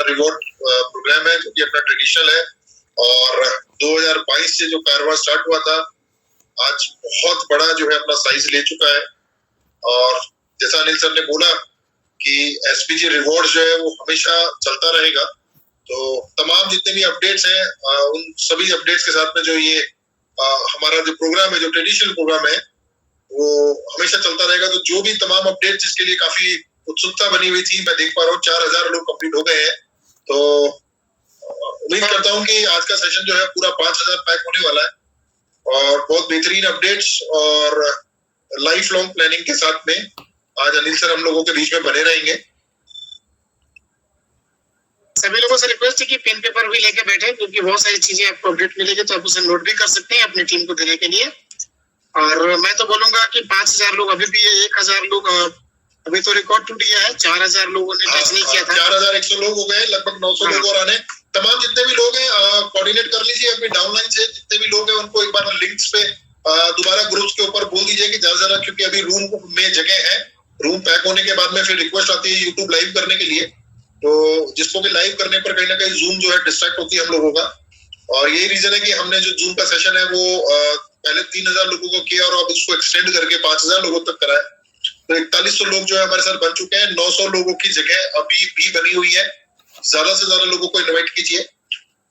Reward programme है जो कि अपना ट्रेडिशनल है। और 2022 से जो कारवां स्टार्ट हुआ था आज बहुत बड़ा जो है अपना साइज ले चुका है। और जैसा अनिल सर ने बोला कि एसपीजी रिवॉर्ड जो है वो हमेशा चलता रहेगा। तो तमाम जितने भी अपडेट्स हैं उन सभी अपडेट्स के साथ में जो ये हमारा जो प्रोग्राम है, जो ट्रेडिशनल प्रोग्राम है, वो हमेशा चलता रहेगा। तो जो भी तमाम अपडेट जिसके लिए काफी उत्सुकता बनी हुई थी, मैं देख पा रहा हूँ 4000 लोग कंप्लीट हो गए हैं। तो उम्मीद करता हूँ कि आज का सेशन जो है पूरा 5000 पैक होने वाला है और बहुत बेहतरीन अपडेट्स और लाइफ लॉन्ग प्लानिंग के साथ में आज अनिल सर हम लोगों के बीच में बने रहेंगे। सभी लोगों से रिक्वेस्ट है कि पेन पेपर भी लेके बैठे, क्योंकि बहुत सारी चीजें आपको अपडेट मिलेगी तो आप उसे नोट भी कर सकते हैं अपनी टीम को देने के लिए। और मैं तो बोलूंगा कि 5000 लोग अभी भी, 1000 लोग अभी तो रिकॉर्ड टूट गया है, 4000 लोगों ने टच नहीं किया था। 4100 लोग हो गए, लगभग 900 लोग और आने। तमाम जितने भी लोग हैं कोऑर्डिनेट कर लीजिए अपनी डाउनलाइन से, जितने भी लोग हैं उनको एक बार लिंक्स पे दोबारा ग्रुप्स के ऊपर बोल दीजिए कि ज्यादा, क्योंकि अभी रूम में जगह है। रूम पैक होने के बाद में फिर रिक्वेस्ट आती है यूट्यूब लाइव करने के लिए, तो जिसको कि लाइव करने पर कहीं ना कहीं जूम जो है डिस्ट्रैक्ट होती है हम लोगों का। और यही रीजन है कि हमने जो जूम का सेशन है वो पहले 3000 लोगों को किया और अब उसको एक्सटेंड करके 5000 लोगों तक कराया। तो 4100 लोग जो है हमारे साथ बन चुके हैं। 900 लोगों की जगह अभी भी बनी हुई है। ज्यादा से ज्यादा लोगों को इन्वाइट कीजिए,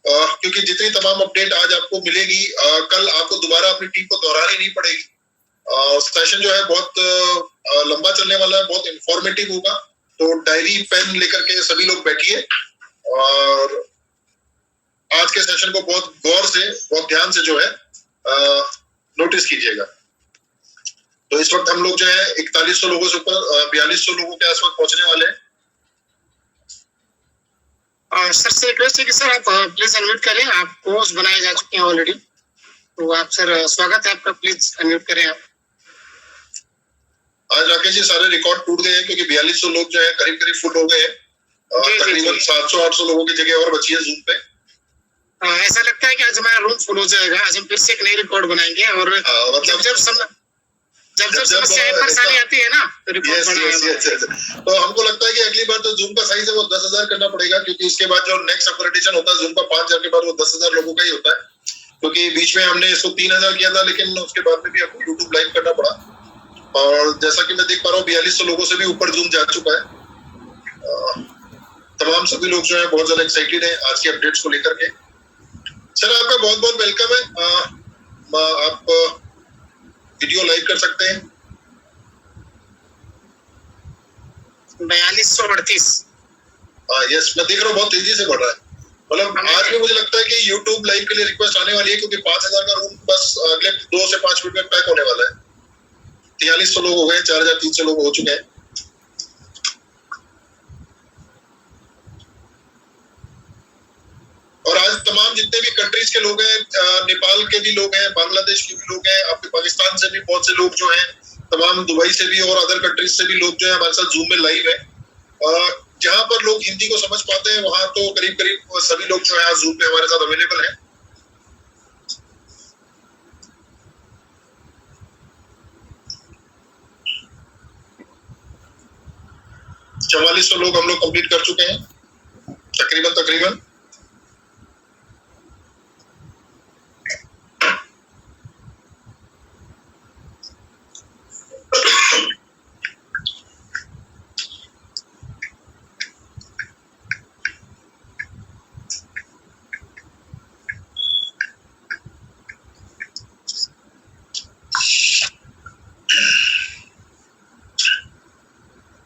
क्योंकि जितनी तमाम अपडेट आज आपको मिलेगी कल आपको दोबारा अपनी टीम को दोहरानी नहीं पड़ेगी। सेशन जो है बहुत लंबा चलने वाला है, बहुत इंफॉर्मेटिव होगा। तो डायरी पेन लेकर के सभी लोग बैठिए और आज के सेशन को बहुत गौर से, बहुत ध्यान से जो है नोटिस कीजिएगा। तो इस वक्त हम लोग जो है 4100 लोगों से ऊपर 4200 लोगों के आसपास पहुंचने वाले हैं। सर से रिक्वेस्ट है कि सर आप प्लीज अनम्यूट करें, आप पोस्ट बनाए जा चुके हैं ऑलरेडी, तो आप सर स्वागत है आपका, प्लीज अनम्यूट करें आप। आज राकेश जी सारे रिकॉर्ड टूट गए हैं क्योंकि 4200 लोग जो है करीब करीब फुल हो गए हैं और तकरीबन 700-800 लोगों की जगह और बची है जूम पे। ऐसा लगता है कि आज हमारा रूम फुल हो जाएगा। आज हम फिर से एक नई रिकॉर्ड बनाएंगे और जब समस्याएं परेशानी आती है ना तो रिकॉर्ड बनाएंगे। तो हमको लगता है कि अगली बार जो जूम का साइज है वो 10,000 करना पड़ेगा, क्योंकि इसके बाद जो नेक्स्ट अपग्रेडेशन होता है जूम का 5000 के बाद वो 10,000 लोगों का ही होता है। क्योंकि बीच में हमने इसको 3000 किया था, लेकिन उसके बाद में भी हमको यूट्यूब लाइव करना पड़ा। और जैसा कि मैं देख पा रहा हूँ 4200 लोगों से भी ऊपर जूम जा चुका है। तमाम सभी लोग जो है बहुत ज्यादा एक्साइटेड है आज के अपडेट्स को लेकर के। सर आपका बहुत बहुत वेलकम है। आप वीडियो लाइव कर सकते हैं। 4238 यस, मैं देख रहा हूँ बहुत तेजी से बढ़ रहा है। मतलब आज भी मुझे लगता है कि यूट्यूब लाइव के लिए रिक्वेस्ट आने वाली है, क्योंकि 5000 का रूम बस अगले 2 से 5 मिनट में पैक होने वाला है। 4300 लोग हो गए, 4300 लोग हो चुके हैं। और आज तमाम जितने भी कंट्रीज के लोग हैं, नेपाल के भी लोग हैं, बांग्लादेश के भी लोग हैं, आपके पाकिस्तान से भी बहुत से लोग जो हैं, तमाम दुबई से भी और अदर कंट्रीज से भी लोग जो है हमारे साथ जूम में लाइव है। जहां पर लोग हिंदी को समझ पाते हैं वहां तो करीब करीब सभी लोग जो है आज जूम पे हमारे साथ अवेलेबल है। 4400 लोग हम लोग कंप्लीट कर चुके हैं तकरीबन।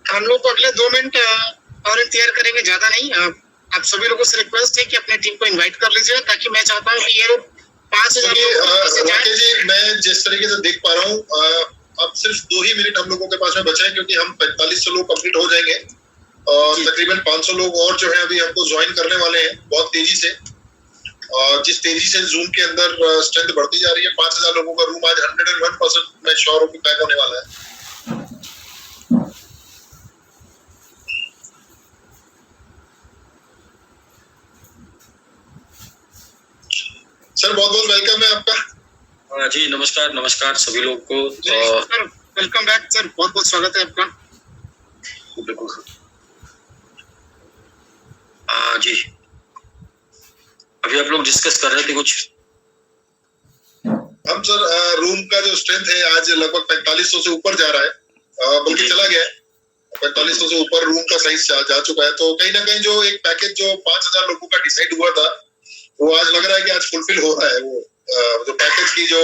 हम लोग तो अगले 2 मिनट और इंतजार करेंगे, ज्यादा नहीं। आप सभी लोगों से रिक्वेस्ट है कि अपने टीम को इनवाइट कर लीजिए, ताकि मैं चाहता हूँ कि ये 5000 जी मैं जिस तरीके से देख पा रहा हूँ अब सिर्फ 2 ही मिनट हम लोगों के पास में बचे हैं, क्योंकि हम 4500 लोग कंप्लीट हो जाएंगे और तकरीबन 500 लोग और जो है अभी हमको ज्वाइन करने वाले हैं बहुत तेजी से। और जिस तेजी से जूम के अंदर स्ट्रेंथ बढ़ती जा रही है, 5000 लोगों का रूम आज 101% मैं श्योर हूँ कि पैक होने वाला है। सर बहुत बहुत वेलकम है आपका। जी नमस्कार सभी लोग को। वेलकम बैक सर, बहुत बहुत स्वागत है आपका। बिल्कुल। जी, अभी आप लोग डिस्कस कर रहे थे कुछ। हम सर रूम का जो स्ट्रेंथ है आज लगभग 4500 से ऊपर जा रहा है, बल्कि जी। चला गया है 4500 से ऊपर रूम का साइज जा चुका है। तो कहीं ना कहीं जो एक पैकेज जो 5000 लोगों का डिसाइड हुआ था वो आज लग रहा है कि आज फुलफिल हो रहा है। वो जो पैकेज की जो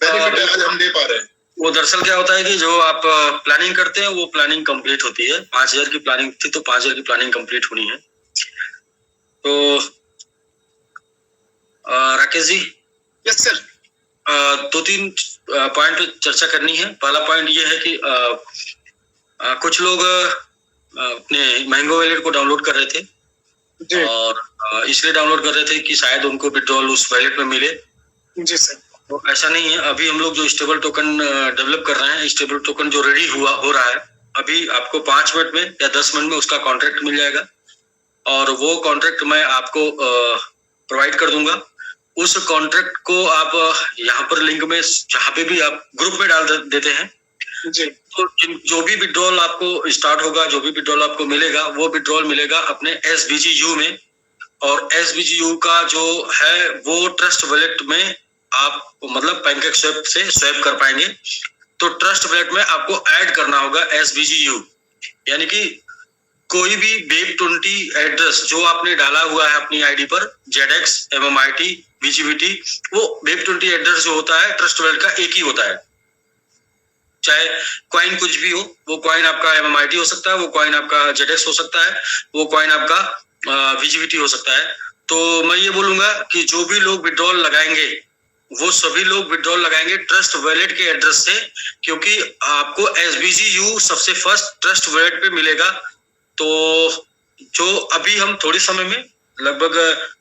बेनिफिट है आज हम दे पा रहे हैं। वो दरअसल क्या होता है कि जो आप प्लानिंग करते हैं वो प्लानिंग कंप्लीट होती है। 5000 की प्लानिंग थी तो 5000 की प्लानिंग कंप्लीट होनी है। तो Rakesh ji, yes sir, 2-3 point चर्चा करनी है। पहला पॉइंट ये है कि कुछ लोग अपने मैंगो वॉलेट को डाउनलोड कर रहे थे जी और इसलिए डाउनलोड कर रहे थे कि शायद उनको विड्रॉल उस वॉलेट में मिले। जी सर, तो ऐसा नहीं है। अभी हम लोग जो स्टेबल टोकन डेवलप कर रहे हैं, स्टेबल टोकन जो रेडी हो रहा है, अभी आपको 5 मिनट में या 10 मिनट में उसका कॉन्ट्रैक्ट मिल जाएगा और वो कॉन्ट्रैक्ट मैं आपको प्रोवाइड कर दूंगा। उस कॉन्ट्रैक्ट को आप यहाँ पर लिंक में जहाँ पे भी आप ग्रुप में डाल देते हैं जी तो जो भी विड्रॉल आपको स्टार्ट होगा, जो भी विड्रॉल आपको मिलेगा, वो विड्रॉल मिलेगा अपने SBGU में। और SBGU का जो है वो ट्रस्ट वॉलेट में आप मतलब पैनकेक स्वैप से स्वैप कर पाएंगे। तो ट्रस्ट वॉलेट में आपको ऐड करना होगा SBGU, यानी कि कोई भी Web20 एड्रेस जो आपने डाला हुआ है अपनी आईडी पर, ZX, MMIT, VGBT, वो Web20 एड्रेस जो होता है ट्रस्ट वॉलेट का एक ही होता है। चाहे कॉइन कुछ भी हो, वो कॉइन आपका MMIT हो सकता है, वो कॉइन आपका ZX हो सकता है, वो कॉइन आपका VGBT हो सकता है। तो मैं ये बोलूंगा कि जो भी लोग विड्रॉल लगाएंगे वो सभी लोग विड्रॉल लगाएंगे ट्रस्ट वॉलेट के एड्रेस से, क्योंकि आपको SBGU सबसे फर्स्ट ट्रस्ट वॉलेट पे मिलेगा। तो जो अभी हम थोड़ी समय में लगभग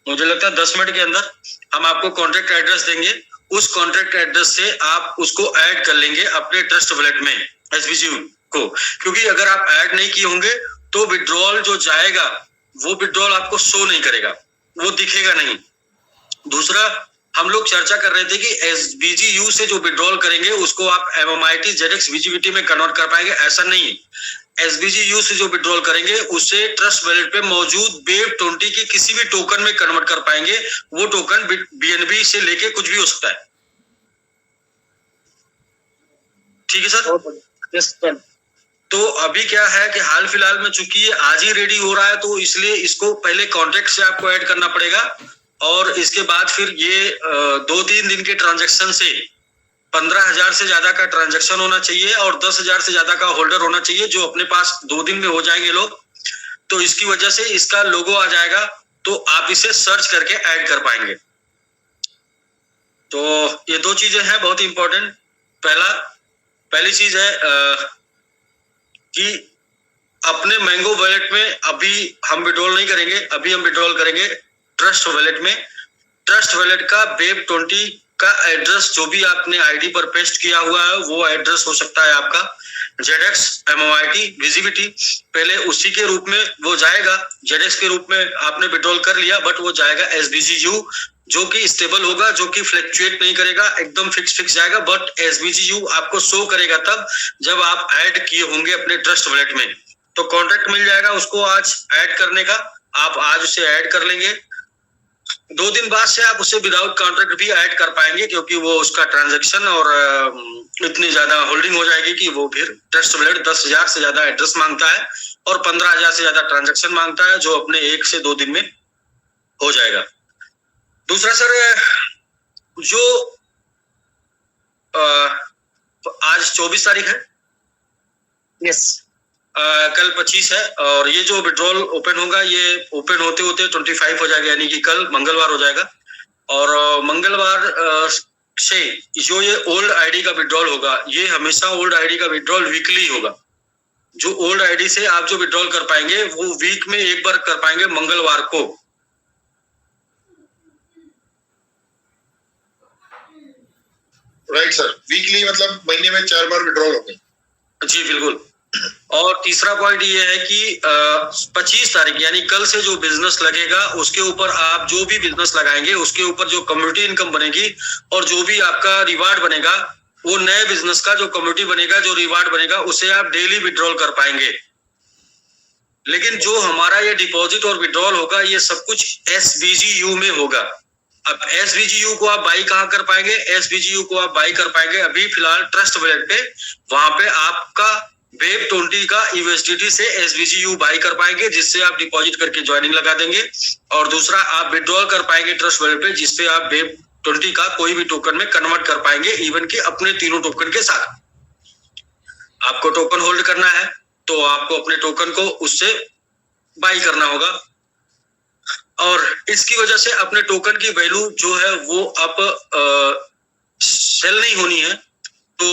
मुझे लगता है 10 मिनट के अंदर हम आपको कॉन्ट्रैक्ट एड्रेस देंगे। उस कॉन्ट्रैक्ट एड्रेस से आप उसको ऐड कर लेंगे अपने ट्रस्ट वॉलेट में SBGU को, क्योंकि अगर आप ऐड नहीं किए होंगे तो विड्रॉल जो जाएगा वो विड्रॉल आपको शो नहीं करेगा, वो दिखेगा नहीं। दूसरा, हम लोग चर्चा कर रहे थे कि SBGU से जो विड्रॉल करेंगे उसको आप MMIT, ZX, VGBT में कन्वर्ट कर पाएंगे, ऐसा नहीं है। SBGU से जो विड्रॉल करेंगे उसे ट्रस्ट वॉलेट पे मौजूद Web20 की किसी भी टोकन में कन्वर्ट कर पाएंगे। वो टोकन BNB से लेके कुछ भी हो सकता है। ठीक है सर? Yes sir. तो अभी क्या है कि हाल फिलहाल में चूंकि ये आज ही रेडी हो रहा है तो इसलिए इसको पहले कॉन्ट्रैक्ट से आपको ऐड करना पड़ेगा और इसके बाद फिर ये 2-3 दिन के ट्रांजैक्शन से 15,000 से ज्यादा का ट्रांजैक्शन होना चाहिए और 10,000 से ज्यादा का होल्डर होना चाहिए, जो अपने पास 2 दिन में हो जाएंगे लोग। तो इसकी वजह से इसका लोगो आ जाएगा तो आप इसे सर्च करके ऐड कर पाएंगे। तो ये 2 चीजें हैं बहुत इंपॉर्टेंट। पहली चीज है कि अपने मैंगो वॉलेट में अभी हम विड्रॉल नहीं करेंगे, अभी हम विड्रॉल करेंगे ट्रस्ट वॉलेट में। ट्रस्ट वॉलेट का Web20 का एड्रेस जो भी आपने आईडी पर पेस्ट किया हुआ है वो एड्रेस हो सकता है आपका ZX, MMIT, VGBT। पहले उसी के रूप में वो जाएगा, ZX के रूप में आपने विड्रॉल कर लिया, बट वो जाएगा SBGU जो कि स्टेबल होगा, जो कि फ्लक्चुएट नहीं करेगा, एकदम फिक्स जाएगा। बट SBGU आपको शो करेगा तब जब आप ऐड किए होंगे अपने ट्रस्ट वॉलेट में। तो कॉन्ट्रैक्ट मिल जाएगा उसको आज ऐड करने का, आप आज उसे ऐड कर लेंगे। 2 दिन बाद से आप उसे विदाउट कॉन्ट्रैक्ट भी ऐड कर पाएंगे, क्योंकि वो उसका ट्रांजैक्शन और इतनी ज्यादा होल्डिंग हो जाएगी कि वो फिर ट्रस्ट वॉलेट 10,000 से ज्यादा एड्रेस मांगता है और 15,000 से ज्यादा ट्रांजैक्शन मांगता है, जो अपने 1 से 2 दिन में हो जाएगा। दूसरा सर, जो आज 24 तारीख है, यस, कल 25 है और ये जो विड्रॉल ओपन होगा ये ओपन होते होते 25 हो जाएगा, यानी कि कल मंगलवार हो जाएगा। और मंगलवार से जो ये ओल्ड आईडी का विड्रॉल होगा, ये हमेशा ओल्ड आईडी का विड्रॉल वीकली होगा। जो ओल्ड आईडी से आप जो विड्रॉल कर पाएंगे वो वीक में एक बार कर पाएंगे मंगलवार को। राइट सर, वीकली मतलब महीने में 4 बार विड्रॉल होंगे। जी बिल्कुल। और तीसरा पॉइंट ये है कि 25 तारीख यानी कल से जो बिजनेस लगेगा उसके ऊपर आप जो भी बिजनेस लगाएंगे उसके ऊपर जो कम्युनिटी इनकम बनेगी और जो भी आपका रिवार्ड बनेगा, वो नए बिजनेस का जो कम्युनिटी बनेगा, जो रिवार्ड बनेगा, उसे आप डेली विड्रॉल कर पाएंगे। लेकिन जो हमारा ये डिपॉजिट और विड्रॉल होगा ये सब कुछ SBGU में होगा। अब SBGU को आप बाई कहाँ कर पाएंगे? SBGU को आप बाई कर पाएंगे अभी फिलहाल ट्रस्ट वॉलेट पे, वहां पे आपका वेब20 का USDT से SBGU बाई कर पाएंगे, जिससे आप डिपॉजिट करके ज्वाइनिंग लगा देंगे। और दूसरा आप विड्रॉल कर पाएंगे ट्रस्ट वॉलेट पे, जिसपे आप वेब20 का कोई भी टोकन में कन्वर्ट कर पाएंगे, इवन कि अपने तीनों टोकन के साथ। आपको टोकन होल्ड करना है तो आपको अपने टोकन को उससे बाई करना होगा, और इसकी वजह से अपने टोकन की वैल्यू जो है वो अब सेल नहीं होनी है। तो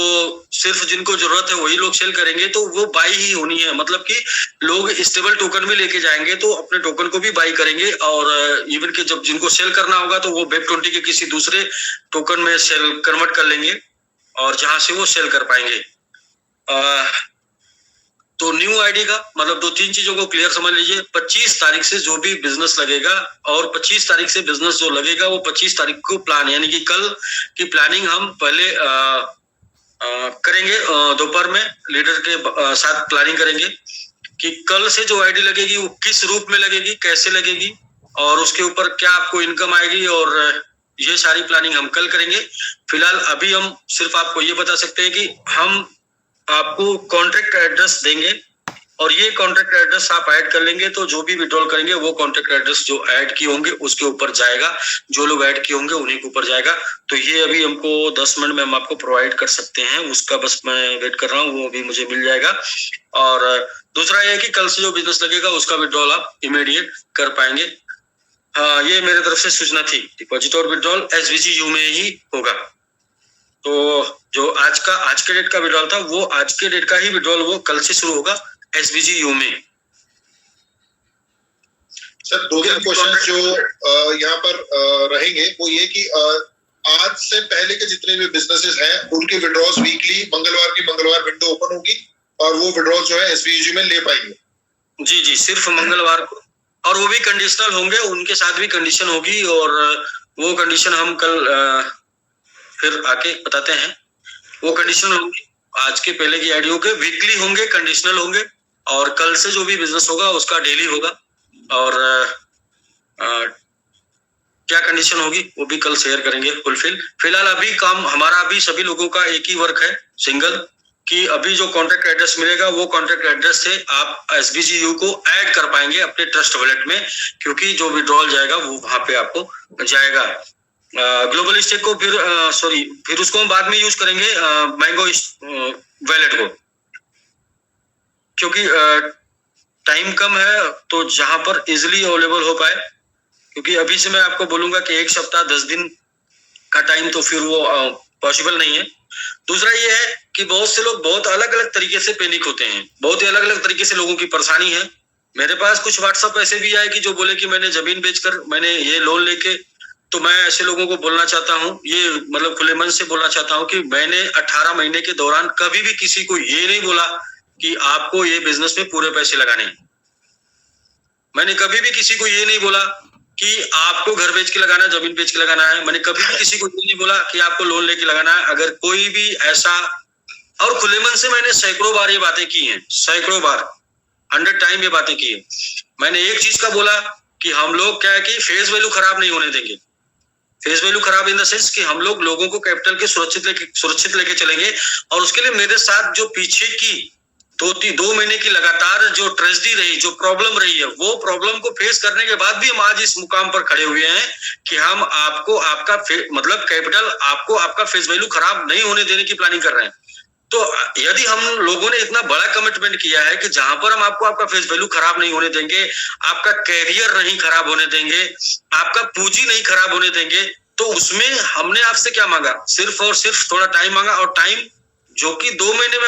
सिर्फ जिनको जरूरत है वही लोग सेल करेंगे, तो वो बाई ही होनी है। मतलब कि लोग स्टेबल टोकन में लेके जाएंगे तो अपने टोकन को भी बाई करेंगे, और इवन कि जब जिनको सेल करना होगा तो वो वेब20 के किसी दूसरे टोकन में सेल कन्वर्ट कर लेंगे, और जहां से वो सेल कर पाएंगे। तो न्यू आईडी का मतलब 2-3 चीजों को क्लियर समझ लीजिए। 25 तारीख से जो भी बिजनेस लगेगा, और 25 तारीख से बिजनेस जो लगेगा वो 25 तारीख को प्लान, यानी कि कल की प्लानिंग हम पहले करेंगे दोपहर में, लीडर के साथ प्लानिंग करेंगे कि कल से जो आईडी लगेगी वो किस रूप में लगेगी, कैसे लगेगी, और उसके ऊपर क्या आपको इनकम आएगी, और ये सारी प्लानिंग हम कल करेंगे। फिलहाल अभी हम सिर्फ आपको ये बता सकते हैं कि हम आपको कॉन्ट्रैक्ट एड्रेस देंगे, और ये कॉन्ट्रैक्ट एड्रेस आप ऐड कर लेंगे तो जो भी विड्रॉल करेंगे वो कॉन्ट्रैक्ट एड्रेस जो ऐड किए होंगे उसके ऊपर जाएगा, जो लोग ऐड किए होंगे उन्हीं के ऊपर जाएगा। तो ये अभी हमको 10 मिनट में हम आपको प्रोवाइड कर सकते हैं, उसका बस मैं वेट कर रहा हूँ, वो अभी मुझे मिल जाएगा। और दूसरा ये है कि कल से जो बिजनेस लगेगा उसका विड्रॉल आप इमीडिएट कर पाएंगे। हाँ, ये मेरे तरफ से सूचना थी। डिपॉजिट और विड्रॉल SBGU में ही होगा। तो जो आज के डेट का विड्रॉल था वो आज के डेट का ही विड्रॉल वो कल से शुरू होगा SBGU में। सर 2-3 क्वेश्चन जो यहाँ पर रहेंगे वो ये कि आज से पहले के जितने भी बिजनेसेस हैं उनकी विड्रॉल्स वीकली मंगलवार विंडो ओपन होगी, और वो विड्रॉल जो है SBGU में ले पाएंगे। जी, सिर्फ मंगलवार को, और वो भी कंडीशनल होंगे, उनके साथ भी कंडीशन होगी, और वो कंडीशन हम कल फिर आके बताते हैं। वो कंडीशनल होंगे, आज के पहले की आईडियो के वीकली होंगे, कंडीशनल होंगे, और कल से जो भी बिजनेस होगा उसका डेली होगा, और क्या कंडीशन होगी वो भी कल शेयर करेंगे फुलफिल। फिलहाल अभी काम हमारा अभी सभी लोगों का एक ही वर्क है, सिंगल, कि अभी जो कॉन्ट्रैक्ट एड्रेस मिलेगा वो कॉन्ट्रैक्ट एड्रेस से आप SBGU को ऐड कर पाएंगे अपने ट्रस्ट वॉलेट में, क्योंकि जो विड्रॉल जाएगा वो वहां पे आपको जाएगा। ग्लोबल स्टेक को फिर उसको हम बाद में यूज करेंगे, मैंगो वैलेट को, क्योंकि टाइम कम है तो जहां पर इजिली अवेलेबल हो पाए। क्योंकि अभी से मैं आपको बोलूंगा कि 1 सप्ताह 10 दिन का टाइम तो फिर वो पॉसिबल नहीं है। दूसरा ये है कि बहुत से लोग बहुत अलग अलग तरीके से पैनिक होते हैं, बहुत ही अलग अलग तरीके से लोगों की परेशानी है। मेरे पास कुछ व्हाट्सएप ऐसे भी आए कि जो बोले कि मैंने जमीन बेचकर मैंने ये लोन लेके, तो मैं ऐसे लोगों को बोलना चाहता हूँ, ये मतलब खुले मन से बोलना चाहता हूँ कि मैंने 18 महीने के दौरान कभी भी किसी को ये नहीं बोला कि आपको ये बिजनेस में पूरे पैसे लगाने हैं। मैंने कभी भी किसी को ये नहीं बोला कि आपको घर बेच के लगाना है, जमीन बेच के लगाना है। मैंने कभी भी किसी को ये नहीं बोला कि आपको लोन लेके लगाना है। अगर कोई भी ऐसा, और खुले मन से मैंने सैकड़ों बार ये बातें की हैं, सैकड़ों बार, 100 टाइम ये बातें की है। मैंने एक चीज का बोला कि हम लोग क्या है कि फेस वैल्यू खराब नहीं होने देंगे। फेस वैल्यू खराब इन द सेंस कि हम लोग लोगों को कैपिटल के सुरक्षित लेके चलेंगे, और उसके लिए मेरे साथ जो पीछे की 2 महीने की लगातार जो ट्रेजेडी रही, जो प्रॉब्लम रही है, वो प्रॉब्लम को फेस करने के बाद भी हम आज इस मुकाम पर खड़े हुए हैं कि हम आपको आपका मतलब कैपिटल, आपको आपका फेस वैल्यू खराब नहीं होने देने की प्लानिंग कर रहे हैं। तो यदि हम लोगों ने इतना बड़ा कमिटमेंट किया है कि जहां पर हम आपको आपका फेस वैल्यू खराब नहीं होने देंगे, आपका कैरियर नहीं खराब होने देंगे, आपका पूंजी नहीं खराब होने देंगे, तो उसमें हमने आपसे क्या मांगा? सिर्फ और सिर्फ थोड़ा टाइम मांगा, और टाइम जो कि 2 महीने में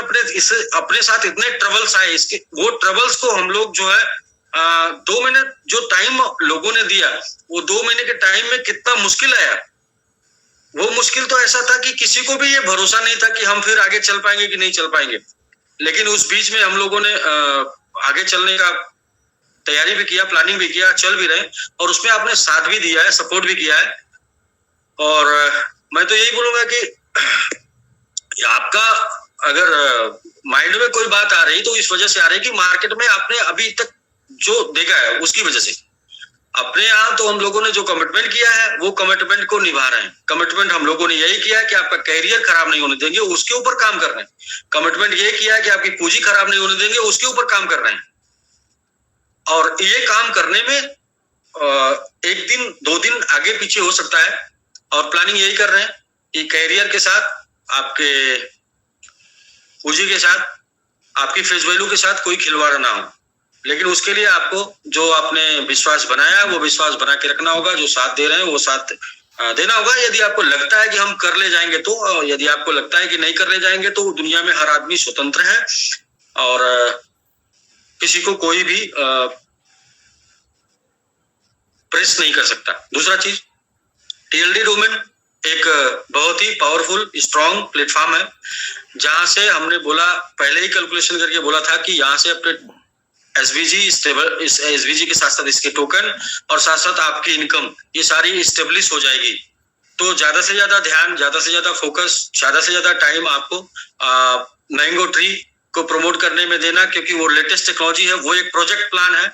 अपने साथ इतने ट्रबल्स आए, इसके वो ट्रबल्स को हम लोग जो है 2 महीने जो टाइम लोगों ने दिया, वो 2 महीने के टाइम में कितना मुश्किल आया। वो मुश्किल तो ऐसा था कि किसी को भी ये भरोसा नहीं था कि हम फिर आगे चल पाएंगे कि नहीं चल पाएंगे। लेकिन उस बीच में हम लोगों ने आगे चलने का तैयारी भी किया, प्लानिंग भी किया, चल भी रहे, और उसमें आपने साथ भी दिया है, सपोर्ट भी किया है। और मैं तो यही बोलूंगा कि आपका अगर माइंड में कोई बात आ रही तो इस वजह से आ रही कि मार्केट में आपने अभी तक जो देखा है उसकी वजह से। अपने यहाँ तो हम लोगों ने जो कमिटमेंट किया है वो कमिटमेंट को निभा रहे हैं। कमिटमेंट हम लोगों ने यही किया है कि आपका कैरियर खराब नहीं होने देंगे, उसके ऊपर काम कर रहे हैं। कमिटमेंट ये किया है कि आपकी पूंजी खराब नहीं होने देंगे, उसके ऊपर काम कर रहे हैं। और ये काम करने में 1 दिन 2 दिन आगे पीछे हो सकता है, और प्लानिंग यही कर रहे हैं कि कैरियर के साथ, आपके पूंजी के साथ, आपकी फेस वैल्यू के साथ कोई खिलवाड़ ना हो। लेकिन उसके लिए आपको जो आपने विश्वास बनाया है वो विश्वास बना के रखना होगा। जो साथ दे रहे हैं वो साथ देना होगा। यदि आपको लगता है कि हम कर ले जाएंगे तो, यदि आपको लगता है कि नहीं कर ले जाएंगे तो दुनिया में हर आदमी स्वतंत्र है और किसी को कोई भी प्रेस नहीं कर सकता। दूसरा चीज, टीएलडी डोमेन एक बहुत ही पावरफुल स्ट्रॉन्ग प्लेटफॉर्म है, जहां से हमने बोला, पहले ही कैलकुलेशन करके बोला था कि यहाँ से अपने एसवीजी स्टेबल, इस एसवीजी के साथ साथ इसके टोकन और साथ साथ आपकी इनकम, ये सारी स्टेब्लिश हो जाएगी। तो ज्यादा से ज्यादा ध्यान, ज्यादा से ज्यादा फोकस, ज्यादा से ज्यादा टाइम आपको मैंगो ट्री को प्रमोट करने में देना, क्योंकि वो लेटेस्ट टेक्नोलॉजी है। वो एक प्रोजेक्ट प्लान है,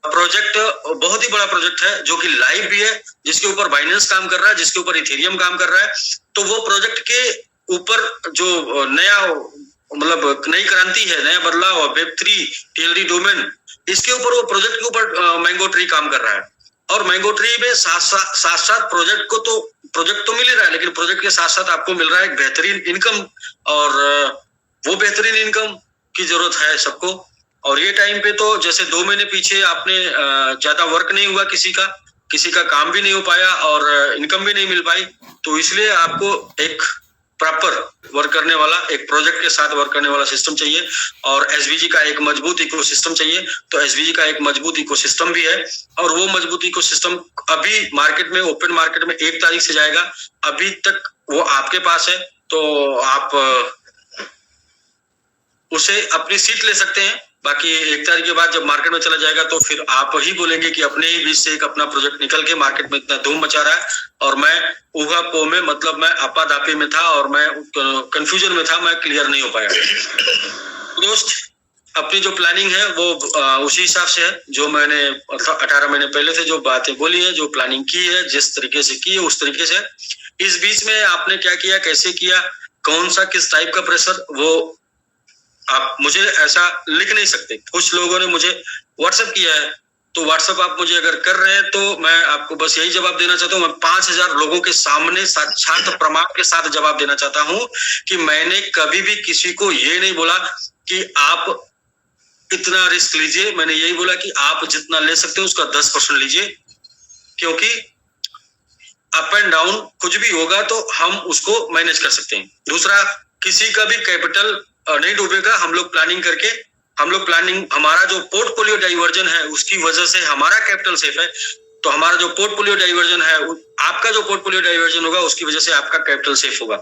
प्रोजेक्ट बहुत ही बड़ा प्रोजेक्ट है जो कि लाइव भी है, जिसके ऊपर बाइनेंस काम कर रहा है, जिसके ऊपर इथेरियम काम कर रहा है। तो वो प्रोजेक्ट के ऊपर जो नया मतलब नई क्रांति है, नया बदलाव, वेब3 टीएलडी डोमेन, इसके ऊपर वो प्रोजेक्ट के ऊपर मैंगो ट्री काम कर रहा है। और मैंगो ट्री में साथ प्रोजेक्ट तो मिल ही रहा है, लेकिन प्रोजेक्ट के साथ साथ आपको मिल रहा है एक बेहतरीन इनकम, और वो बेहतरीन इनकम की जरूरत है सबको। और ये टाइम पे तो जैसे 2 महीने पीछे आपने ज्यादा वर्क नहीं हुआ, किसी का काम भी नहीं हो पाया और इनकम भी नहीं मिल पाई, तो इसलिए आपको एक प्रॉपर वर्क करने वाला, एक प्रोजेक्ट के साथ वर्क करने वाला सिस्टम चाहिए, और एसवीजी का एक मजबूत इकोसिस्टम चाहिए। तो एसवीजी का एक मजबूत इकोसिस्टम भी है, और वो मजबूत इकोसिस्टम अभी मार्केट में, ओपन मार्केट में 1 तारीख से जाएगा। अभी तक वो आपके पास है, तो आप उसे अपनी सीट ले सकते हैं। बाकी 1 तारीख के बाद जब मार्केट में चला जाएगा तो फिर आप ही बोलेंगे कि अपने ही बीच से एक अपना प्रोजेक्ट निकल के मार्केट में इतना धूम मचा रहा है, और मैं ऊहा पो में, मतलब मैं आपादापी में था और मैं कंफ्यूजन में था, मैं क्लियर नहीं हो पाया। दोस्त, अपनी जो प्लानिंग है वो उसी हिसाब से है जो मैंने 18 महीने पहले से जो बातें बोली है, जो प्लानिंग की है, जिस तरीके से की है उस तरीके से। इस बीच में आपने क्या किया, कैसे किया, कौन सा किस टाइप का प्रेशर, वो आप मुझे ऐसा लिख नहीं सकते। कुछ लोगों ने मुझे व्हाट्सएप किया है, तो व्हाट्सएप आप मुझे अगर कर रहे हैं तो मैं आपको बस यही जवाब देना चाहता हूँ। मैं 5000 लोगों के सामने साक्षात प्रमाण के साथ जवाब देना चाहता हूँ कि मैंने कभी भी किसी को ये नहीं बोला कि आप इतना रिस्क लीजिए। मैंने यही बोला कि आप जितना ले सकते हो उसका 10% लीजिए, क्योंकि अप एंड डाउन कुछ भी होगा तो हम उसको मैनेज कर सकते हैं। दूसरा, किसी का भी कैपिटल नहीं डूबेगा। हम लोग प्लानिंग, हमारा जो पोर्टफोलियो डाइवर्जन है उसकी वजह से हमारा कैपिटल सेफ है। तो हमारा जो पोर्टफोलियो डाइवर्जन है, आपका जो पोर्टफोलियो डाइवर्जन होगा उसकी वजह से आपका कैपिटल सेफ होगा।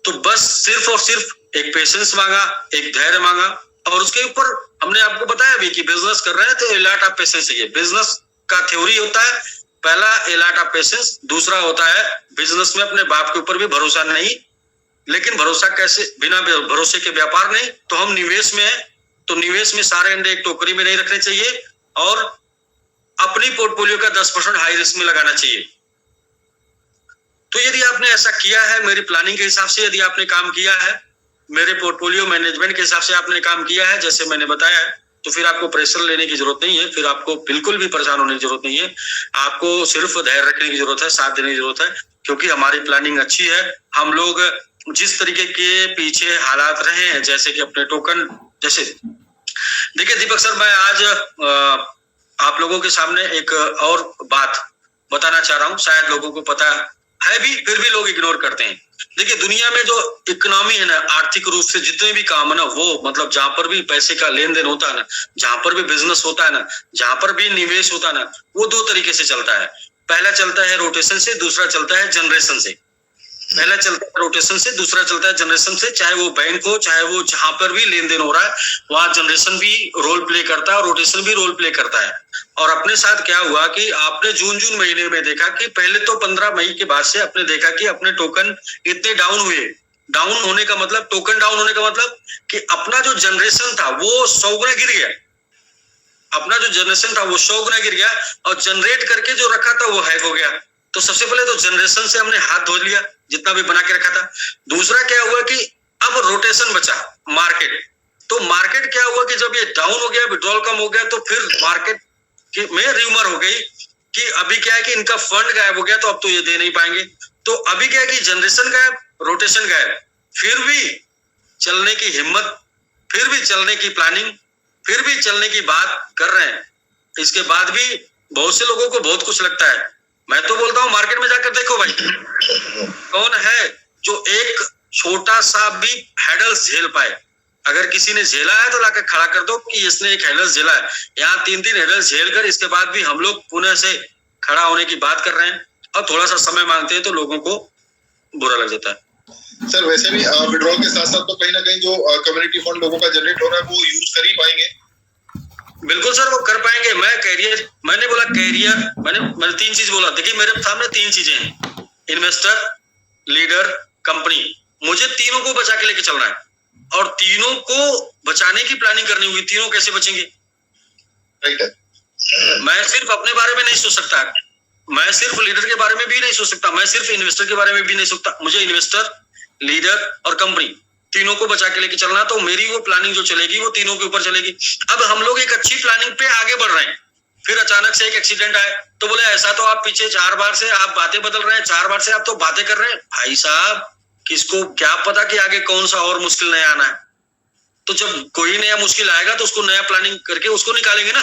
तो बस सिर्फ और सिर्फ एक पेशेंस मांगा, एक धैर्य मांगा, और उसके ऊपर हमने आपको बताया भी कि बिजनेस कर रहे हैं तो ए लॉट ऑफ पेशेंस चाहिए। बिजनेस का थ्योरी होता है, पहला ए लॉट ऑफ पेशेंस, दूसरा होता है बिजनेस में अपने बाप के ऊपर भी भरोसा नहीं। लेकिन भरोसा कैसे, बिना भरोसे के व्यापार नहीं। तो हम निवेश में है, तो निवेश में सारे अंडे एक टोकरी में नहीं रखने चाहिए, और अपनी पोर्टफोलियो का 10% हाई रिस्क में लगाना चाहिए। तो यदि आपने ऐसा किया है, मेरी प्लानिंग के हिसाब से यदि आपने काम किया है, मेरे पोर्टफोलियो मैनेजमेंट के हिसाब से आपने काम किया है जैसे मैंने बताया है, तो फिर आपको प्रेशर लेने की जरूरत नहीं है, फिर आपको बिल्कुल भी परेशान होने की जरूरत नहीं है। आपको सिर्फ धैर्य रखने की जरूरत है, साथ देने की जरूरत है, क्योंकि हमारी प्लानिंग अच्छी है। हम लोग जिस तरीके के पीछे हालात रहे हैं, जैसे कि अपने टोकन, जैसे देखिए दीपक सर, मैं आज आप लोगों के सामने एक और बात बताना चाह रहा हूं। शायद लोगों को पता है भी, फिर भी लोग इग्नोर करते हैं। देखिए, दुनिया में जो इकोनॉमी है ना, आर्थिक रूप से जितने भी काम है ना, वो मतलब जहां पर भी पैसे का लेन देन होता है ना, जहां पर भी बिजनेस होता है ना, जहां पर भी निवेश होता है ना, वो 2 तरीके से चलता है। पहला चलता है रोटेशन से, दूसरा चलता है जनरेशन से। पहला चलता है रोटेशन से, दूसरा चलता है जनरेशन से। चाहे वो बैंक हो, चाहे वो जहां पर भी लेन देन हो रहा है, वहां जनरेशन भी रोल प्ले करता है और रोटेशन भी रोल प्ले करता है। और अपने साथ क्या हुआ कि आपने जून महीने में देखा कि पहले तो 15 मई के बाद से आपने देखा कि अपने टोकन इतने डाउन हुए। डाउन होने का मतलब, टोकन डाउन होने का मतलब कि अपना जो जनरेशन था वो 100 गुना गिर गया। अपना जो जनरेशन था वो 100 गुना गिर गया, और जनरेट करके जो रखा था वो हैक हो गया। तो सबसे पहले तो जनरेशन से हमने हाथ धो लिया जितना भी बना के रखा था। दूसरा क्या हुआ कि अब रोटेशन बचा मार्केट। तो मार्केट क्या हुआ कि जब ये डाउन हो गया, विड्रॉल कम हो गया, तो फिर मार्केट में र्यूमर हो गई कि अभी क्या है कि इनका फंड गायब हो गया, तो अब तो ये दे नहीं पाएंगे। तो अभी क्या है कि जनरेशन गायब, रोटेशन गायब, फिर भी चलने की हिम्मत, फिर भी चलने की प्लानिंग, फिर भी चलने की बात कर रहे हैं। इसके बाद भी बहुत से लोगों को बहुत कुछ लगता है। मैं तो बोलता हूँ मार्केट में जाकर देखो भाई, कौन है जो एक छोटा सा भी हैडल्स झेल पाए। अगर किसी ने झेला है तो लाकर खड़ा कर दो कि इसने एक हैडल्स झेला है। यहाँ 3-3 हैडल्स झेल कर इसके बाद भी हम लोग पुनः से खड़ा होने की बात कर रहे हैं, और थोड़ा सा समय मांगते हैं तो लोगों को बुरा लग जाता है। सर वैसे भी विड्रॉल के साथ साथ तो कहीं ना कहीं जो कम्युनिटी फंड लोगों का जनरेट हो रहा है वो यूज कर ही पाएंगे। बिल्कुल सर, वो कर पाएंगे। मैंने बोला कैरियर, मैंने 3 चीज बोला। देखिए मेरे सामने 3 चीजें हैं, इन्वेस्टर, लीडर, कंपनी। मुझे तीनों को बचा के लेके चलना है, और तीनों को बचाने की प्लानिंग करनी होगी। तीनों कैसे बचेंगे? राइट है। मैं सिर्फ अपने बारे में नहीं सोच सकता, मैं सिर्फ लीडर के बारे में भी नहीं सोच सकता, मैं सिर्फ इन्वेस्टर के बारे में भी नहीं सोचता। मुझे इन्वेस्टर, लीडर और कंपनी तीनों को बचा के लेके चलना। तो मेरी वो प्लानिंग जो चलेगी वो तीनों के ऊपर चलेगी। अब हम लोग एक अच्छी प्लानिंग पे आगे बढ़ रहे हैं, फिर अचानक से एक एक्सीडेंट आए तो बोले ऐसा तो आप पीछे 4 बार से आप बातें बदल रहे हैं, 4 बार से आप तो बातें कर रहे हैं। भाई साहब, किसको क्या पता कि आगे कौन सा और मुश्किल नया आना है। तो जब कोई नया मुश्किल आएगा तो उसको नया प्लानिंग करके उसको निकालेंगे ना।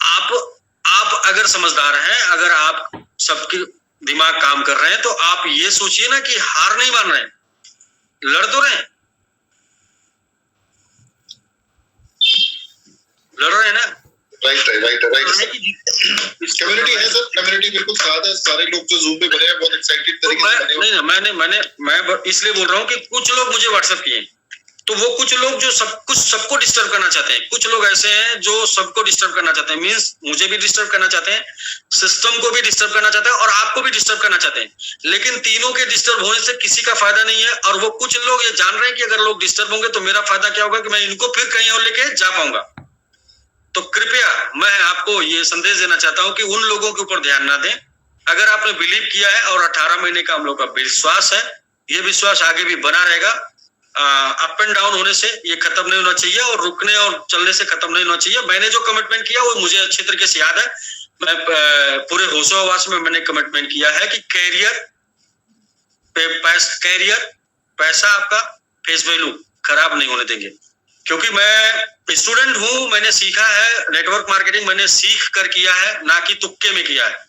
आप अगर समझदार हैं, अगर आप सबके दिमाग काम कर रहे हैं, तो आप ये सोचिए ना कि हार नहीं मान रहे हैं, लड़ तो रहे हैं, लड़ रहे हैं ना। राइट। कम्युनिटी है सर, कम्युनिटी बिल्कुल साथ है। सारे लोग जो जूम पे बने हैं बहुत एक्साइटेड तरीके से बने हैं। मैं इसलिए बोल रहा हूँ कि कुछ लोग मुझे व्हाट्सएप किए, तो वो कुछ लोग जो सबको डिस्टर्ब करना चाहते हैं। कुछ लोग ऐसे हैं जो सबको डिस्टर्ब करना चाहते हैं, मींस मुझे भी डिस्टर्ब करना चाहते हैं, सिस्टम को भी डिस्टर्ब करना चाहते हैं, और आपको भी डिस्टर्ब करना चाहते हैं। लेकिन तीनों के डिस्टर्ब होने से किसी का फायदा नहीं है। और वो कुछ लोग ये जान रहे हैं कि अगर लोग डिस्टर्ब होंगे तो मेरा फायदा क्या होगा कि मैं इनको फिर कहीं और लेके जा पाऊंगा। तो कृपया मैं आपको ये संदेश देना चाहता हूं कि उन लोगों के ऊपर ध्यान ना दें। अगर आपने बिलीव किया है और 18 महीने का हम लोग का विश्वास है, ये विश्वास आगे भी बना रहेगा। अप एंड डाउन होने से ये खत्म नहीं होना चाहिए, और रुकने और चलने से खत्म नहीं होना चाहिए। मैंने जो कमिटमेंट किया वो मुझे अच्छी तरीके से याद है। मैं पूरे होशो हवास में मैंने कमिटमेंट किया है कि कैरियर, पैसा आपका फेस वैल्यू खराब नहीं होने देंगे। क्योंकि मैं स्टूडेंट हूं, मैंने सीखा है नेटवर्क मार्केटिंग, मैंने सीख कर किया है, ना कि तुक्के में किया है।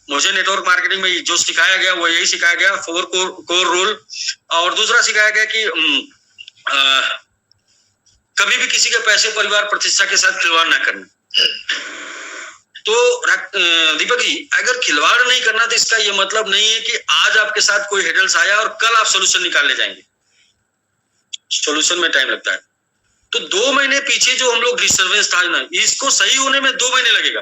मुझे नेटवर्क मार्केटिंग में जो सिखाया गया वो यही सिखाया गया, 4 कोर रूल। और दूसरा सिखाया गया कि कभी भी किसी के पैसे, परिवार, प्रतिष्ठा के साथ खिलवाड़ ना करना। तो दीपक जी, अगर खिलवाड़ नहीं करना तो इसका ये मतलब नहीं है कि आज आपके साथ कोई हेडल्स आया और कल आप सोल्यूशन निकाल ले जाएंगे। सोल्यूशन में टाइम लगता है। तो 2 महीने पीछे जो हम लोग डिस्टर्बेंस था ना, इसको सही होने में 2 महीने लगेगा।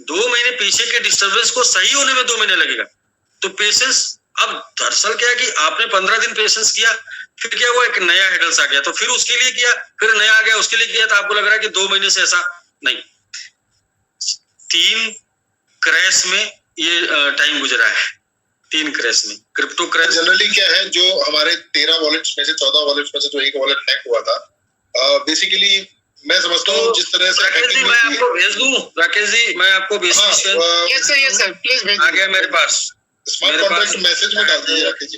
2 महीने पीछे के डिस्टर्बेंस को सही होने में 2 महीने लगेगा। तो पेशेंस, अब दरअसल क्या है कि आपने 15 दिन पेशेंस किया, फिर क्या हुआ, एक नया हेडल्स आ गया, तो फिर उसके लिए किया, फिर नया आ गया उसके लिए किया, तो आपको लग रहा है कि 2 महीने से ऐसा नहीं। 3 क्रैश में ये टाइम गुजरा है, 3 क्रैश में, क्रिप्टो क्रैश। जनरली क्या है, जो हमारे 13 वॉलेट्स में से 14 वॉलेट्स में से जो एक वॉलेट हैक हुआ था, बेसिकली मैं समझता हूँ जिस तरह से राकेश जी, मैं आपको भेज दूं। राकेश जी, मैं आपको भेज दूं। यस सर प्लीज भेज। आ गया मेरे पास, स्मार्ट कॉन्ट्रैक्ट मैसेज में डाल दीजिए राकेश जी।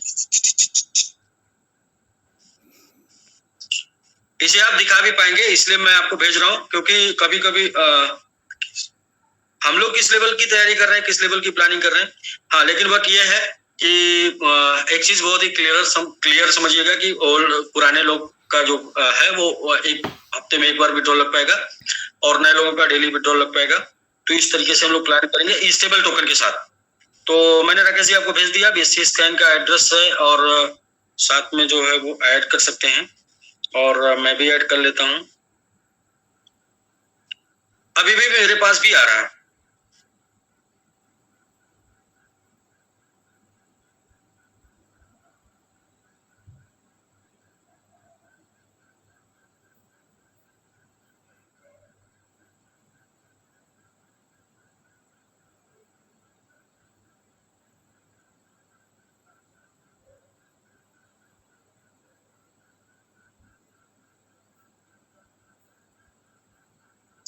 इसे आप दिखा भी पाएंगे, इसलिए मैं आपको भेज रहा हूँ। क्योंकि कभी कभी हम लोग किस लेवल की तैयारी कर रहे हैं, किस लेवल की प्लानिंग कर रहे हैं। हाँ, लेकिन वक्त यह है कि एक चीज बहुत ही क्लियर समझिएगा कि पुराने लोग का जो है वो एक हफ्ते में एक बार विड्रॉल लग पाएगा, और नए लोगों का डेली विड्रॉल लग पाएगा। तो इस तरीके से हम लोग प्लान करेंगे स्टेबल टोकन के साथ। तो मैंने राकेश जी आपको भेज दिया, BSC स्कैन का एड्रेस है, और साथ में जो है वो ऐड कर सकते हैं, और मैं भी ऐड कर लेता हूँ। अभी भी मेरे पास भी आ रहा है।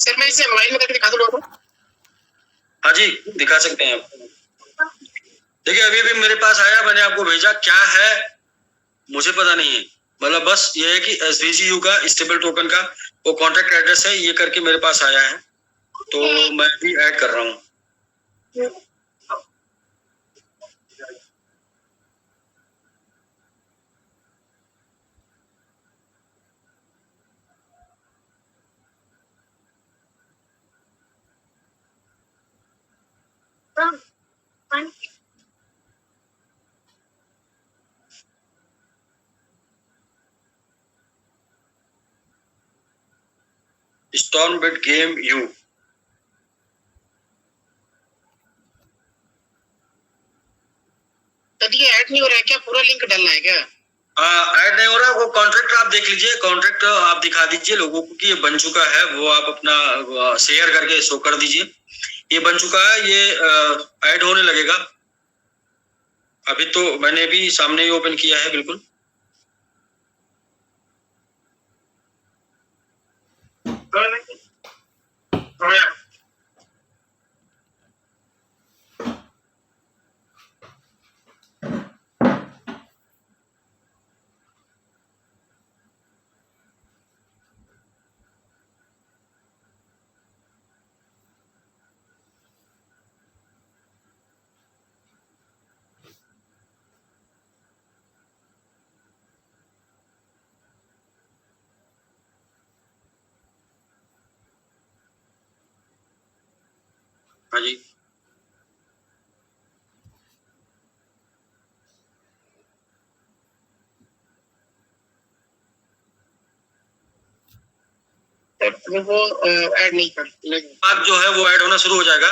सर मैं इसे मोबाइल में करके दिखा दूं लोगों को? हाँ जी, दिखा सकते हैं आप। देखिए अभी भी मेरे पास आया, मैंने आपको भेजा, क्या है मुझे पता नहीं है। मतलब बस ये है कि SVGU का स्टेबल टोकन का वो कॉन्ट्रैक्ट एड्रेस है, ये करके मेरे पास आया है, तो मैं भी ऐड कर रहा हूँ। स्टॉर्मबिट गेम यू, ये ऐड नहीं हो रहा है क्या? पूरा लिंक डालना है क्या? ऐड नहीं हो रहा। वो कॉन्ट्रैक्ट आप देख लीजिए, कॉन्ट्रैक्ट आप दिखा दीजिए लोगों को कि ये बन चुका है, वो आप अपना शेयर करके शो कर दीजिए, ये बन चुका है, ये ऐड होने लगेगा। अभी तो मैंने भी सामने ही ओपन किया है बिल्कुल। हाँ जी, वो ऐड नहीं कर लेगा। आप जो है वो ऐड होना शुरू हो जाएगा।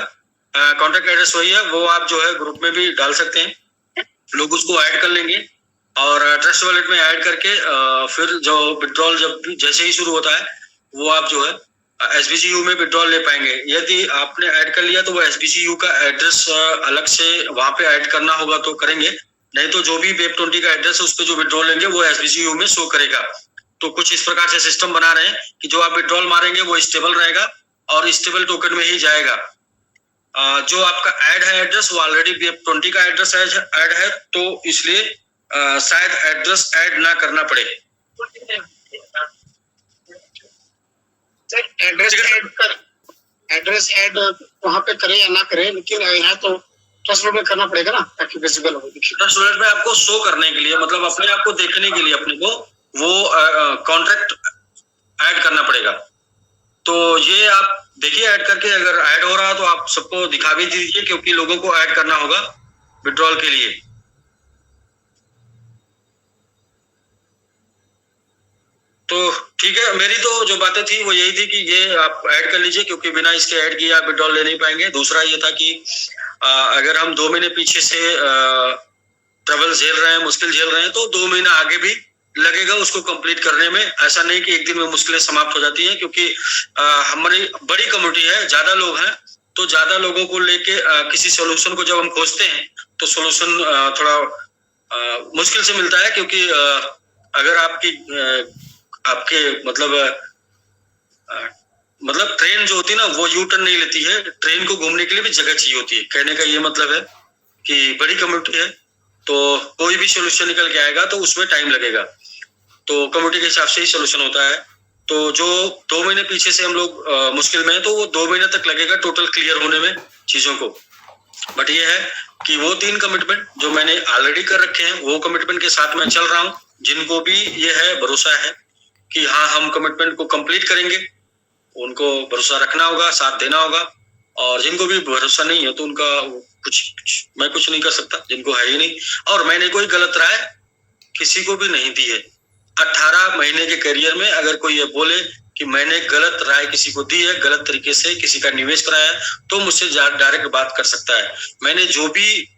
कॉन्टैक्ट एड्रेस वही है, वो आप जो है ग्रुप में भी डाल सकते हैं, लोग उसको ऐड कर लेंगे और ट्रस्ट वॉलेट में ऐड करके फिर जो विड्रॉल जब जैसे ही शुरू होता है वो आप जो है SVGU में विड्रॉल ले पाएंगे। यदि आपने ऐड कर लिया तो वो SVGU का एड्रेस अलग से वहां पे ऐड करना होगा तो करेंगे, नहीं तो जो भी Web20 का एड्रेस है उस पर जो विड्रॉल लेंगे वो SVGU में शो करेगा। तो कुछ इस प्रकार से सिस्टम बना रहे हैं कि जो आप विड्रॉल मारेंगे वो स्टेबल रहेगा और स्टेबल टोकन में ही जाएगा। जो आपका ऐड है एड्रेस वो ऑलरेडी Web20 का एड्रेस ऐड है, तो इसलिए शायद एड्रेस ऐड ना करना पड़े। एड्रेस ऐड वहां पे करे या ना करे, लेकिन यहाँ तो ट्रस्ट वॉलेट में करना पड़ेगा ना, ताकि विजिबल हो। ट्रस्ट वॉलेट में आपको शो करने के लिए, मतलब अपने आप को देखने के लिए अपने को वो कॉन्ट्रैक्ट ऐड करना पड़ेगा। तो ये आप देखिए ऐड करके, अगर ऐड हो रहा तो आप सबको दिखा भी दीजिए, क्योंकि लोगों को ऐड करना होगा विड्रॉल के लिए। तो ठीक है, मेरी तो जो बातें थी वो यही थी कि ये आप ऐड कर लीजिए, क्योंकि बिना इसके ऐड किए आप विड्रॉल ले नहीं पाएंगे। दूसरा ये था कि अगर हम 2 महीने पीछे से ट्रबल झेल रहे हैं, मुश्किल झेल रहे हैं, तो 2 महीना आगे भी लगेगा उसको कंप्लीट करने में। ऐसा नहीं कि एक दिन में मुश्किलें समाप्त हो जाती हैं, क्योंकि हमारी बड़ी कम्युनिटी है, ज्यादा लोग हैं, तो ज्यादा लोगों को लेके किसी सोल्यूशन को जब हम खोजते हैं तो सोल्यूशन थोड़ा मुश्किल से मिलता है, क्योंकि अगर आपके मतलब ट्रेन जो होती है ना वो यू टर्न नहीं लेती है, ट्रेन को घूमने के लिए भी जगह चाहिए होती है। कहने का ये मतलब है कि बड़ी कम्युनिटी है तो कोई भी सोल्यूशन निकल के आएगा तो उसमें टाइम लगेगा, तो कम्युनिटी के हिसाब से ही सोल्यूशन होता है। तो जो 2 महीने पीछे से हम लोग मुश्किल में है, तो वो 2 महीने तक लगेगा टोटल क्लियर होने में चीजों को। बट ये है कि वो 3 कमिटमेंट जो मैंने ऑलरेडी कर रखे हैं वो कमिटमेंट के साथ मैं चल रहा हूँ। जिनको भी ये है भरोसा है कि हाँ हम कमिटमेंट को कंप्लीट करेंगे, उनको भरोसा रखना होगा, साथ देना होगा। और जिनको भी भरोसा नहीं है तो उनका मैं कुछ नहीं कर सकता, जिनको है ही नहीं। और मैंने कोई गलत राय किसी को भी नहीं दी है। 18 महीने के करियर में अगर कोई ये बोले कि मैंने गलत राय किसी को दी है, गलत तरीके से किसी का निवेश कराया है, तो मुझसे डायरेक्ट बात कर सकता है। मैंने जो भी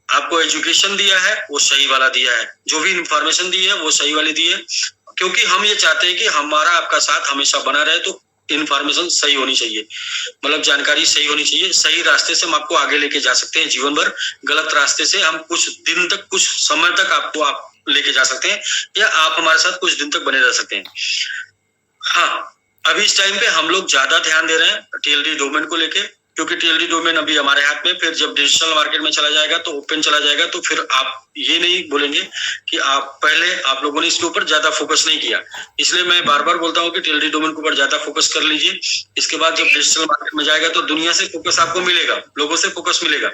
आपको एजुकेशन दिया है वो सही वाला दिया है, जो भी इंफॉर्मेशन दी है वो सही वाली दी है, क्योंकि हम ये चाहते हैं कि हमारा आपका साथ हमेशा बना रहे। तो इन्फॉर्मेशन सही होनी चाहिए, मतलब जानकारी सही होनी चाहिए। सही रास्ते से हम आपको आगे लेके जा सकते हैं जीवन भर, गलत रास्ते से हम कुछ दिन तक, कुछ समय तक आपको आप लेके जा सकते हैं, या आप हमारे साथ कुछ दिन तक बने रह सकते हैं। हाँ, अभी इस टाइम पे हम लोग ज्यादा ध्यान दे रहे हैं टीएलडी डोमेन को लेके, क्योंकि टीएलडी डोमेन अभी हमारे हाथ में, फिर जब डिजिटल मार्केट में चला जाएगा तो ओपन चला जाएगा, तो फिर आप ये नहीं बोलेंगे कि आप लोगों ने इसके ऊपर ज्यादा फोकस नहीं किया। इसलिए मैं बार बार बोलता हूँ कि टीएलडी डोमेन के ऊपर ज्यादा फोकस कर लीजिए। इसके बाद जब डिजिटल मार्केट में जाएगा तो दुनिया से फोकस आपको मिलेगा, लोगों से फोकस मिलेगा,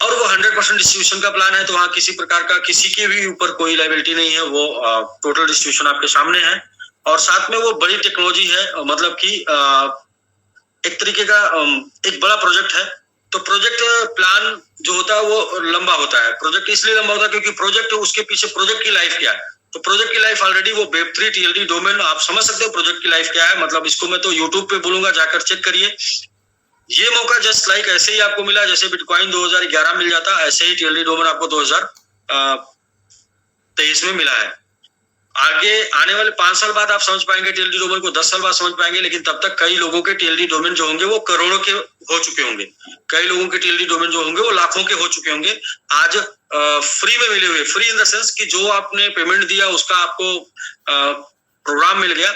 और वो 100% डिस्ट्रीब्यूशन का प्लान है, तो वहाँ किसी प्रकार का किसी के भी ऊपर कोई लायबिलिटी नहीं है, वो टोटल डिस्ट्रीब्यूशन आपके सामने है। और साथ में वो बड़ी टेक्नोलॉजी है, मतलब कि एक तरीके का एक बड़ा प्रोजेक्ट है। तो प्रोजेक्ट प्लान जो होता है वो लंबा होता है। प्रोजेक्ट इसलिए लंबा होता है क्योंकि प्रोजेक्ट, उसके पीछे प्रोजेक्ट की लाइफ क्या है, तो प्रोजेक्ट की लाइफ ऑलरेडी वो Web3 टीएलडी डोमेन, आप समझ सकते हो प्रोजेक्ट की लाइफ क्या है। मतलब इसको मैं तो यूट्यूब पे बोलूंगा, जाकर चेक करिए। ये मौका जस्ट लाइक ऐसे ही आपको मिला, जैसे बिटकॉइन 2011 मिल जाता, ऐसे ही टीएलडी डोमेन आपको 2023 में मिला है। आगे आने वाले 5 साल बाद आप समझ पाएंगे टीएलडी डोमेन को, 10 साल बाद समझ पाएंगे, लेकिन तब तक कई लोगों के टीएलडी डोमेन जो होंगे वो करोड़ों के हो चुके होंगे, कई लोगों के टीएलडी डोमेन जो होंगे वो लाखों के हो चुके होंगे। आज फ्री में मिले हुए, फ्री इन द सेंस कि जो आपने पेमेंट दिया उसका आपको प्रोग्राम मिल गया,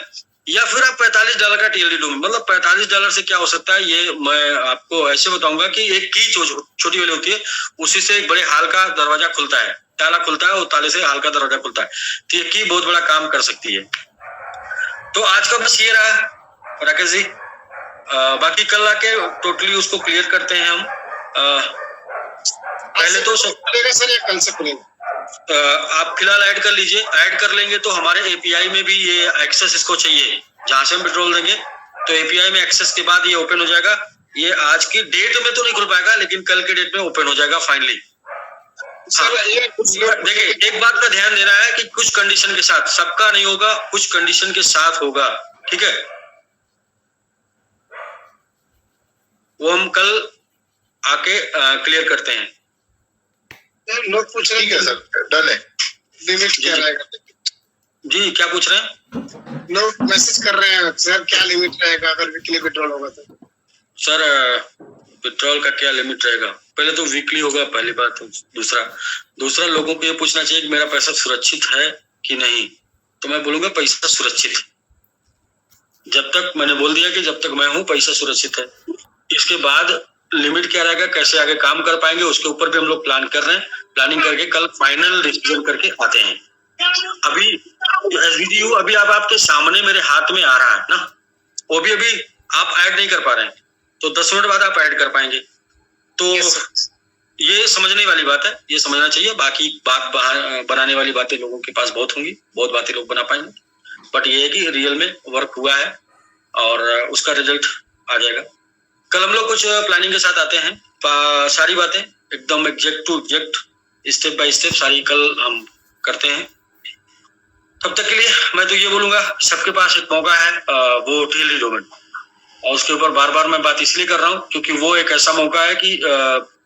या फिर आप $45 का टीएलडी डोमेन, मतलब $45 से क्या हो सकता है, ये मैं आपको ऐसे बताऊंगा कि एक की छोटी वाली होती है, उसी से एक बड़े हाल का दरवाजा खुलता है, ताला खुलता है, और ताले से हाल का दरवाजा खुलता है। तो ये की बहुत बड़ा काम कर सकती है। तो आज का बस ये रहा राकेश जी, बाकी कल आके टोटली उसको क्लियर करते हैं हम। पहले तो सर ये कल से खुलेगा, आप फिलहाल ऐड कर लीजिए, ऐड कर लेंगे तो हमारे एपीआई में भी ये एक्सेस इसको चाहिए, जहां से हम विड्रॉल देंगे तो एपीआई में एक्सेस के बाद ये ओपन हो जाएगा। ये आज की डेट में तो नहीं खुल पाएगा, लेकिन कल के डेट में ओपन हो जाएगा फाइनली। हाँ, देखिए एक बात का ध्यान देना है कि कुछ कंडीशन के साथ, सबका नहीं होगा, कुछ कंडीशन के साथ होगा, ठीक है, वो हम कल आके क्लियर करते हैं। लोग पूछ रहे ठीक है सर, डन है। लिमिट क्या रहेगा? जी क्या पूछ रहे हैं? लोग मैसेज कर रहे हैं सर, क्या लिमिट रहेगा अगर वीकली विड्रॉल होगा तो? सर विड्रॉल का क्या लिमिट रहेगा? पहले तो वीकली होगा, पहली बात। दूसरा लोगों को ये पूछना चाहिए कि मेरा पैसा सुरक्षित है कि नहीं, तो मैं बोलूंगा पैसा सुरक्षित है। जब तक मैंने बोल दिया कि जब तक मैं हूं पैसा सुरक्षित है। इसके बाद लिमिट क्या रहेगा, कैसे आगे काम कर पाएंगे, उसके ऊपर भी हम लोग प्लान कर रहे हैं। प्लानिंग करके कल फाइनल डिसीजन करके आते हैं। अभी एसबीजीयू अभी अब आपके सामने मेरे हाथ में आ रहा है ना, वो भी अभी आप ऐड नहीं कर पा रहे हैं, तो 10 मिनट बाद आप ऐड कर पाएंगे। तो ये समझने वाली बात है, ये समझना चाहिए। बाकी बात बनाने वाली बातें लोगों के पास बहुत होंगी, बहुत बातें लोग बना पाएंगे, बट ये है कि रियल में वर्क हुआ है और उसका रिजल्ट आ जाएगा। कल हम लोग कुछ प्लानिंग के साथ आते हैं, सारी बातें एकदम exact to exact, step by step सारी कल हम करते हैं। तब तक के लिए मैं तो ये बोलूंगा, सबके पास एक मौका है, वो टीएलडी डोमेन, और उसके ऊपर बार बार मैं बात इसलिए कर रहा हूँ क्योंकि वो एक ऐसा मौका है कि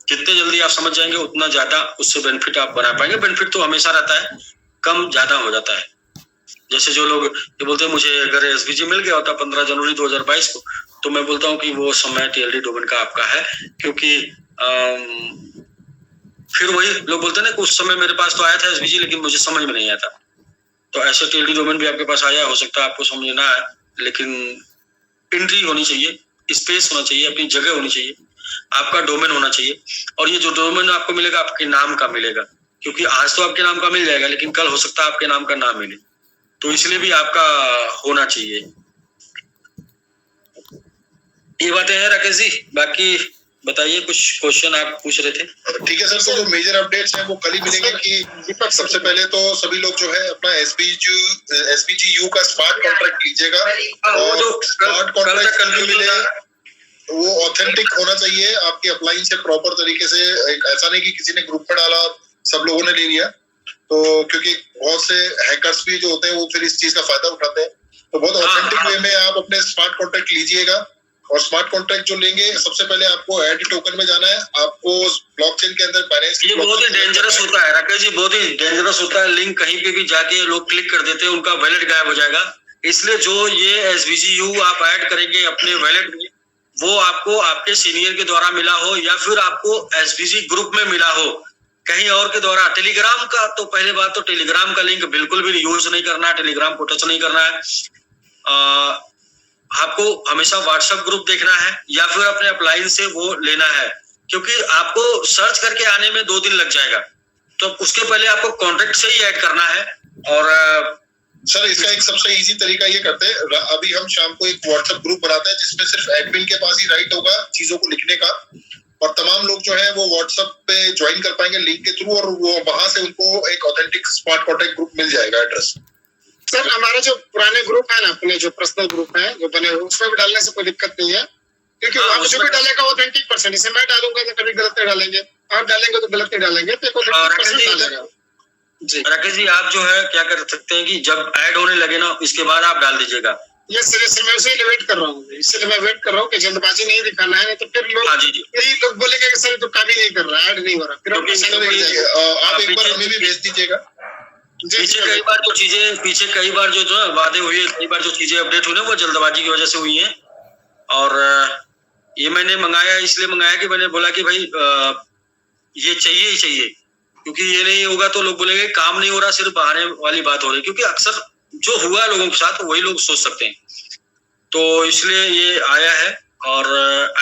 जितने जल्दी आप समझ जाएंगे उतना ज्यादा उससे बेनिफिट आप बना पाएंगे। बेनिफिट तो हमेशा रहता है, कम ज्यादा हो जाता है। जैसे जो लोग ये बोलते हैं मुझे अगर एसबीजी मिल गया होता 15 जनवरी 2022 को, तो मैं बोलता हूँ कि वो समय टीएलडी डोमेन का आपका है, क्योंकि फिर वही लोग बोलते हैं ना कि उस समय मेरे पास तो आया था एसबीजी लेकिन मुझे समझ में नहीं आया था। तो ऐसे टीएलडी डोमेन भी आपके पास आया, हो सकता है आपको समझ ना आए, लेकिन एंट्री होनी चाहिए, स्पेस होना चाहिए, अपनी जगह होनी चाहिए, आपका डोमेन होना चाहिए। और ये जो डोमेन आपको मिलेगा आपके नाम का मिलेगा, क्योंकि आज तो आपके नाम का मिल जाएगा लेकिन कल हो सकता है आपके नाम का ना मिले, तो इसलिए भी आपका होना चाहिए। ये बातें हैं राकेश जी, बाकी बताइए कुछ क्वेश्चन आप पूछ रहे थे। ठीक है सर, तो जो मेजर अपडेट्स हैं वो कल ही मिलेंगे। कि सबसे पहले तो सभी लोग जो है अपना एसबीजीयू का स्मार्ट कॉन्ट्रैक्ट लीजिएगा, और जो स्मार्ट कॉन्ट्रैक्ट कल मिले वो ऑथेंटिक होना चाहिए, आपके अपलाइन से प्रॉपर तरीके से। ऐसा नहीं कि किसी ने ग्रुप में डाला सब लोगों ने ले लिया, तो क्योंकि बहुत से हैकर्स भी जो होते हैं वो फिर इस चीज का फायदा उठाते हैं। तो बहुत ऑथेंटिक वे में आप अपने स्मार्ट कॉन्ट्रैक्ट लीजिएगा। और स्मार्ट कॉन्ट्रैक्ट जो लेंगे, सबसे पहले आपको ऐड टोकन में जाना है, आपको ब्लॉकचेन के अंदर बाइनेंस। ये बहुत ही डेंजरस होता है राकेश जी, बहुत ही डेंजरस होता है। लिंक कहीं पे भी जाके लोग क्लिक कर देते हैं, उनका वैलेट गायब हो जाएगा। इसलिए जो ये एसबीजीयू आप ऐड करेंगे अपने वैलेट में, वो आपको आपके सीनियर के द्वारा मिला हो या फिर आपको एसबीजी ग्रुप में मिला हो कहीं और के द्वारा। टेलीग्राम का तो पहले बात तो टेलीग्राम का लिंक बिल्कुल भी यूज नहीं करना है, टेलीग्राम को टच नहीं करना है। आपको हमेशा व्हाट्सएप ग्रुप देखना है या फिर अपने अपलाइन से वो लेना है, क्योंकि आपको सर्च करके आने में 2 दिन लग जाएगा। तो उसके पहले आपको कॉन्ट्रैक्ट से ही ऐड करना है। और सर इसका एक सबसे इजी तरीका ये करते हैं, अभी हम शाम को एक व्हाट्सएप ग्रुप बनाते हैं जिसमें सिर्फ एडमिन के पास ही राइट होगा चीजों को लिखने का, और तमाम लोग जो है वो व्हाट्सएप पे ज्वाइन कर पाएंगे लिंक के थ्रू, और वो वहां से उनको एक ऑथेंटिक स्मार्ट कॉन्टैक्ट ग्रुप मिल जाएगा एड्रेस। सर हमारे जो पुराने ग्रुप है ना, अपने जो पर्सनल ग्रुप है जो बने हुए, उसमें भी डालने से कोई दिक्कत नहीं है, क्योंकि वहां जो भी डालेगा ऑथेंटिक पर्सन, जैसे मैं डालूंगा तो कभी गलत नहीं डालेंगे, आप डालेंगे तो गलत नहीं डालेंगे, तो ऑथेंटिक पर्सन डालेगा। राकेश जी आप जो है क्या कर सकते हैं कि जब ऐड होने लगे ना इसके बाद आप डाल दीजिएगा। ये सीरियसली मैं उसे वेट कर रहा हूँ, इसलिए मैं वेट कर रहा हूँ कि जल्दबाजी नहीं दिखाना है, तो फिर लोग यही लोग बोलेंगे कि सर तो काम ही नहीं कर रहा, ऐड नहीं हो रहा, फिर आप एक बार हमें भी भेज दीजिएगा। पीछे कई बार जो वादे हुए, कई बार जो चीजें अपडेट हुई ना वो जल्दबाजी की वजह से हुई हैं। और ये मैंने मंगाया इसलिए मंगाया कि मैंने बोला कि भाई ये चाहिए ही चाहिए, क्योंकि ये नहीं होगा तो लोग बोलेंगे काम नहीं हो रहा, सिर्फ बहाने वाली बात हो रही है, क्योंकि अक्सर जो हुआ लोगों के साथ वही लोग सोच सकते हैं। तो इसलिए ये आया है और